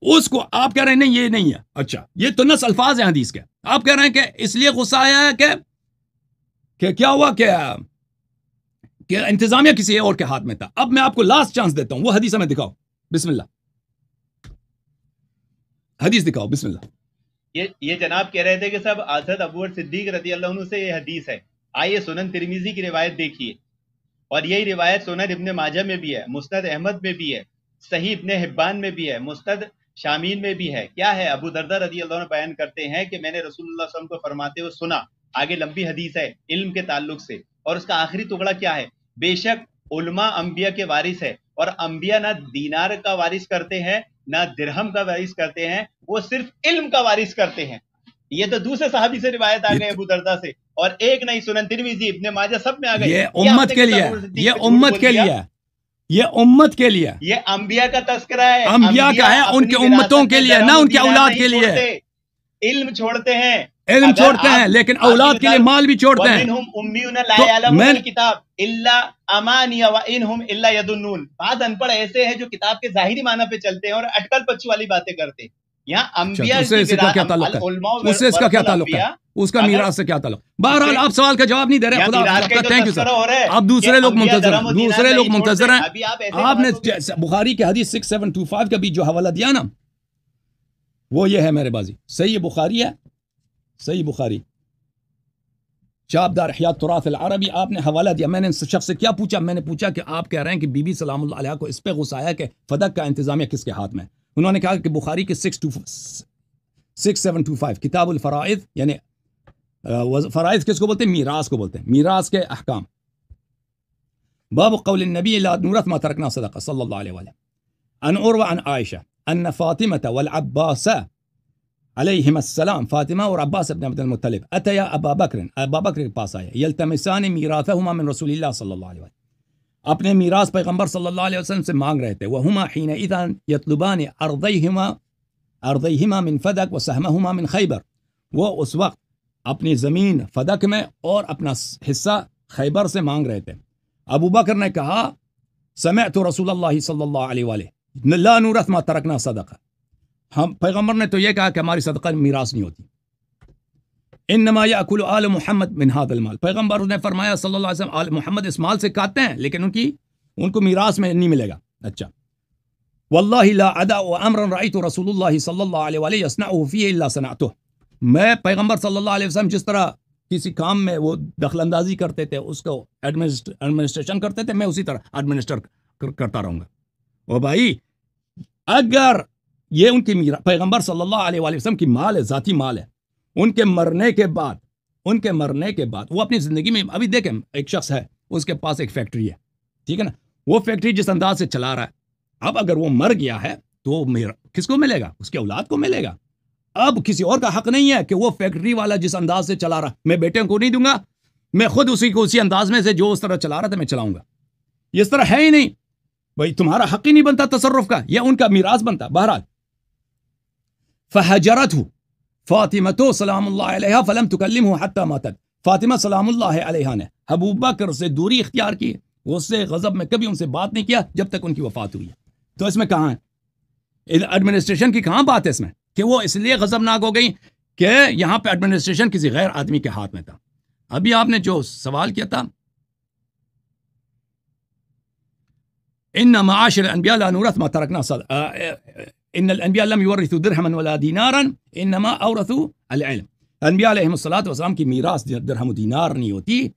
اس کو آپ کہہ رہے ہیں نہیں یہ نہیں ہے، اچھا یہ تو نص الفاظ ہیں حدیث کے، آپ کہہ رہے ہیں کہ اس لیے غصہ آیا ہے کہ کیا ہوا کہ انتظامیہ کسی اور کے ہاتھ میں تھا۔ اب میں آپ کو لاسٹ چانس دیتا ہوں، وہ حدیث ہمیں دکھاؤ، بسم اللہ، حدیث دکھاؤ بسم اللہ۔ یہ جناب کہہ رہے تھے کہ سب حضرت ابو بکر صدیق رضی اللہ عنہ سے یہ حدیث ہے، آئیے سنن ترمیزی کی روایت دیکھیے، اور یہی روایت سنن ابن ماجہ میں بھی ہے، مسند احمد میں بھی ہے، صحیح ابن حبان میں بھی ہے، مسند شامین میں بھی ہے۔ کیا ہے؟ ابو دردہ رضی اللہ عنہ بیان کرتے ہیں کہ میں نے رسول اللہ صلی اللہ علیہ وسلم کو فرماتے ہوئے سنا، آگے لمبی حدیث ہے علم کے تعلق سے، اور اس کا آخری ٹکڑا کیا ہے؟ بے شک علماء انبیاء کے وارث ہے، اور انبیاء نہ دینار کا وارث کرتے ہیں نہ درہم کا وارث کرتے ہیں، وہ صرف علم کا وارث کرتے ہیں۔ یہ تو دوسرے صحابی سے روایت آ گئے ابو دردہ سے، اور ایک نہیں، سنن ترمذی ابن ماجہ سب میں آ گئی۔ یہ آپ امت نے کے کس لیے، ابو بکر صدیق یہ پہ جھوٹ امت بول کے دیا؟ لیے، یہ امت کے لیے، یہ انبیاء کا تذکرہ ہے، انبیاء کا ہے، ان اپنی کے وراثت امتوں کے میں لیے، درہم نہ و ان کے دینار اولاد نہیں کے لیے۔ چھوڑتے، علم چھوڑتے ہیں۔ علم اگر چھوڑتے ہیں لیکن اولاد کے لیے مال بھی چھوڑتے ہیں۔ وَمِنْهُمْ أُمِّيُّونَ لَا تو يَعْلَمُونَ میں الْكِتَابَ إِلَّا أَمَانِيَ وَإِنْهُمْ إِلَّا يَظُنُّونَ، بعض ان پڑھ ایسے ہیں جو کتاب کے ظاہری معنی پہ چلتے ہیں اور اٹکل پچو والی باتیں کرتے ہیں۔ یہاں اچھا تو انبیاء اس سے کی اس کا کیا تعلق ہے؟ العلماء اس سے اس کا ورثۃ کیا تعلق ہے؟ الانبیاء، اس کا اگر میراث سے کیا تعلق؟ اس بہرحال سے آپ سوال کا جواب نہیں دے رہے، یا خدا میراث حافظ کا آپ جو کا، تھینک یو تذکرہ سر۔ ہو رہا ہے آپ کہ دوسرے لوگ انبیاء منتظر درہم و ہیں، دینار دوسرے لوگ نہیں چھوڑتے۔ منتظر ہیں۔ ابھی آپ ایسے آپ نے باتوں پہ بخاری کے حدیث 6725 کا بھی جو حوالہ دیا نا، وہ یہ ہے میرے بازی، صحیح بخاری ہے، صحیح بخاری، شابدار احیاء تراث العربی، آپ نے حوالہ دیا۔ میں نے اس شخص سے کیا پوچھا؟ میں نے پوچھا کہ آپ کہہ رہے ہیں کہ بی بی سلام اللہ علیہ کو اس پہ غصہ آیا کہ فدق کا انتظامیہ کس کے ہاتھ میں؟ انہوں نے کہا کہ بخاری کے 6725 کتاب الفرائض، یعنی فرائض کس کو بولتے ہیں؟ میراث کو بولتے ہیں، میراث کے احکام، باب قول النبی لا نورث ما ترکنا صدقہ صلی اللہ علیہ وسلم، عن عروہ عن عائشہ ان فاطمة والعباس علیہم السلام، فاطمہ اور عباس ابن عبد المطلب اتیا ابا بکر، ابا بکر کے پاس آئے، یلتمسان میراثہما من رسول اللہ صلی اللہ علیہ وسلم، اپنے میراث پیغمبر صلی اللہ علیہ وسلم سے مانگ رہے تھے، وہما حینئذ یطلبان ارضیہما من فدک وسہمہما من خیبر، وہ اس وقت اپنی زمین فدک میں اور اپنا حصہ خیبر سے مانگ رہے تھے۔ ابو بکر نے کہا سمعت رسول اللہ صلی اللہ علیہ وآلہ لا نورث ما ترکنا صدقہ، ہم پیغمبر نے تو یہ کہا کہ ہماری صدقہ میراث نہیں ہوتی، انما یاکل آل محمد من هذا المال، پیغمبر نے فرمایا صلی اللہ علیہ وسلم آل محمد اس مال سے کھاتے ہیں لیکن ان کو میراث میں نہیں ملے گا۔ اچھا، واللہ لا ادع امرا رأیت رسول اللہ صلی اللہ علیہ وآلہ یصنعه فیہ الا صنعته، میں پیغمبر صلی اللہ علیہ وسلم جس طرح کسی کام میں وہ دخل اندازی کرتے تھے، اس کو ایڈمنسٹریشن کرتے تھے، میں اسی طرح ایڈمنسٹر کرتا رہوں گا۔ وہ بھائی اگر یہ ان کی پیغمبر صلی اللہ علیہ وآلہ وسلم کی مال ہے، ذاتی مال ہے، ان کے مرنے کے بعد وہ اپنی زندگی میں، ابھی دیکھیں ایک شخص ہے، اس کے پاس ایک فیکٹری ہے، ٹھیک ہے نا، وہ فیکٹری جس انداز سے چلا رہا ہے، اب اگر وہ مر گیا ہے تو کس کو ملے گا؟ اس کے اولاد کو ملے گا۔ اب کسی اور کا حق نہیں ہے کہ وہ فیکٹری والا جس انداز سے چلا رہا میں بیٹے کو نہیں دوں گا، میں خود اسی انداز میں سے جو اس طرح چلا رہا تھا میں چلاؤں گا، یہ اس طرح ہے ہی نہیں بھائی، تمہارا حق ہی نہیں بنتا تصرف کا، یہ ان کا میراث بنتا۔ بہرحال فہجرته فاطمہ سلام اللہ علیہ فلم تکلمہ حتی ماتت، فاطمہ سلام اللہ علیہ نے ابو بکر سے دوری اختیار کی، وہ اس سے غضب میں کبھی ان سے بات نہیں کیا جب تک ان کی وفات ہوئی ہے۔ تو اس میں کہاں ہے ایڈمنسٹریشن کی، کہاں بات ہے اس میں کہ وہ اس لیے غضبناک ہو گئی کہ یہاں پہ ایڈمنسٹریشن کسی غیر آدمی کے ہاتھ میں تھا۔ ابھی آپ نے جو سوال کیا تھا ان معاشر الانبیاء لا نورث ما ترکنا ان الانبیاء لم یورثوا درہما ولا دینارا انما اورثوا العلم، انبیاء علیہم الصلوۃ والسلام کی میراث درہم و دینار نہیں ہوتی،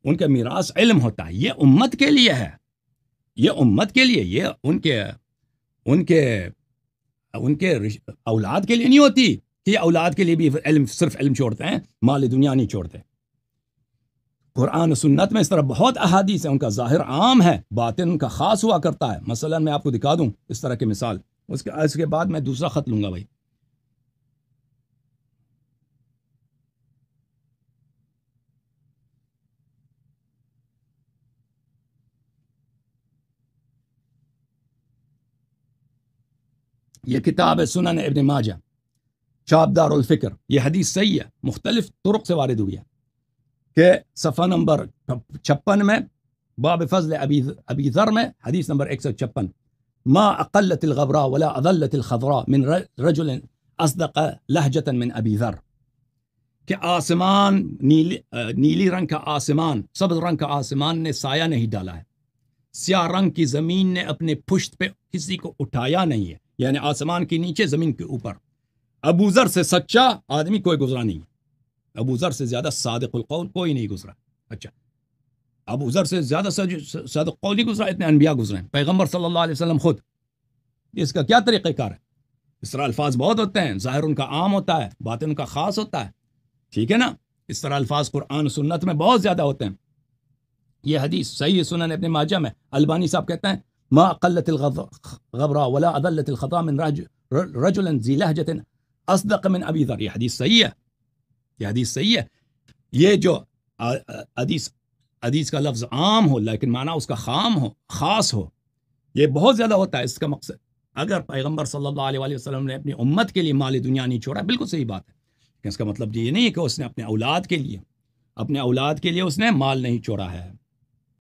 ان کا میراث علم ہوتا ہے، یہ امت کے لیے ہے، یہ امت کے لیے، یہ ان کے اولاد کے لیے نہیں ہوتی کہ یہ اولاد کے لیے بھی صرف علم چھوڑتے ہیں، مال دنیا نہیں چھوڑتے۔ قرآن و سنت میں اس طرح بہت احادیث ہیں، ان کا ظاہر عام ہے، باطن ان کا خاص ہوا کرتا ہے۔ مثلا میں آپ کو دکھا دوں اس طرح کی مثال، اس کے بعد میں دوسرا خط لوں گا بھائی۔ یہ کتاب ہے سنن ابن ماجہ، شابدار الفکر. یہ حدیث صحیح ہے، مختلف طرق سے وارد ہوئی ہے کہ صفحہ نمبر 56 میں باب فضل ابی ذر میں حدیث نمبر 156، ما اقلت الغبراء ولا اضلت الخضراء من رجل اصدق لہجة من ابی ذر، کہ آسمان نیلی رنگ کا آسمان، سبز رنگ کا آسمان نے سایہ نہیں ڈالا ہے، سیاہ رنگ کی زمین نے اپنے پشت پہ کسی کو اٹھایا نہیں ہے، یعنی آسمان کے نیچے زمین کے اوپر. ابو ذر سے سچا آدمی کوئی گزرا نہیں، ابو ذر سے زیادہ صادق القول کوئی نہیں گزرا. اچھا، ابو ذر سے زیادہ صادق قول نہیں گزرا، اتنے انبیاء گزرے ہیں، پیغمبر صلی اللہ علیہ وسلم خود. اس کا کیا طریقہ کار ہے؟ اس طرح الفاظ بہت ہوتے ہیں، ظاہر ان کا عام ہوتا ہے، باطن ان کا خاص ہوتا ہے، ٹھیک ہے نا. اس طرح الفاظ قرآن و سنت میں بہت زیادہ ہوتے ہیں. یہ حدیث صحیح سنن ابن ماجہ میں البانی صاحب کہتے ہیں ما قلت الغبراء ولا اضلت الخطا من رجل ذی لہجة اصدق من ابی ذر. یہ حدیث صحیح ہے، یہ حدیث صحیح ہے. یہ جو حدیث کا لفظ عام ہو لیکن معنی اس کا خاص ہو، یہ بہت زیادہ ہوتا ہے. اس کا مقصد اگر پیغمبر صلی اللہ علیہ وسلم نے اپنی امت کے لیے مال دنیا نہیں چھوڑا، بالکل صحیح بات ہے، لیکن اس کا مطلب یہ نہیں ہے کہ اس نے اپنے اولاد کے لیے اس نے مال نہیں چھوڑا ہے.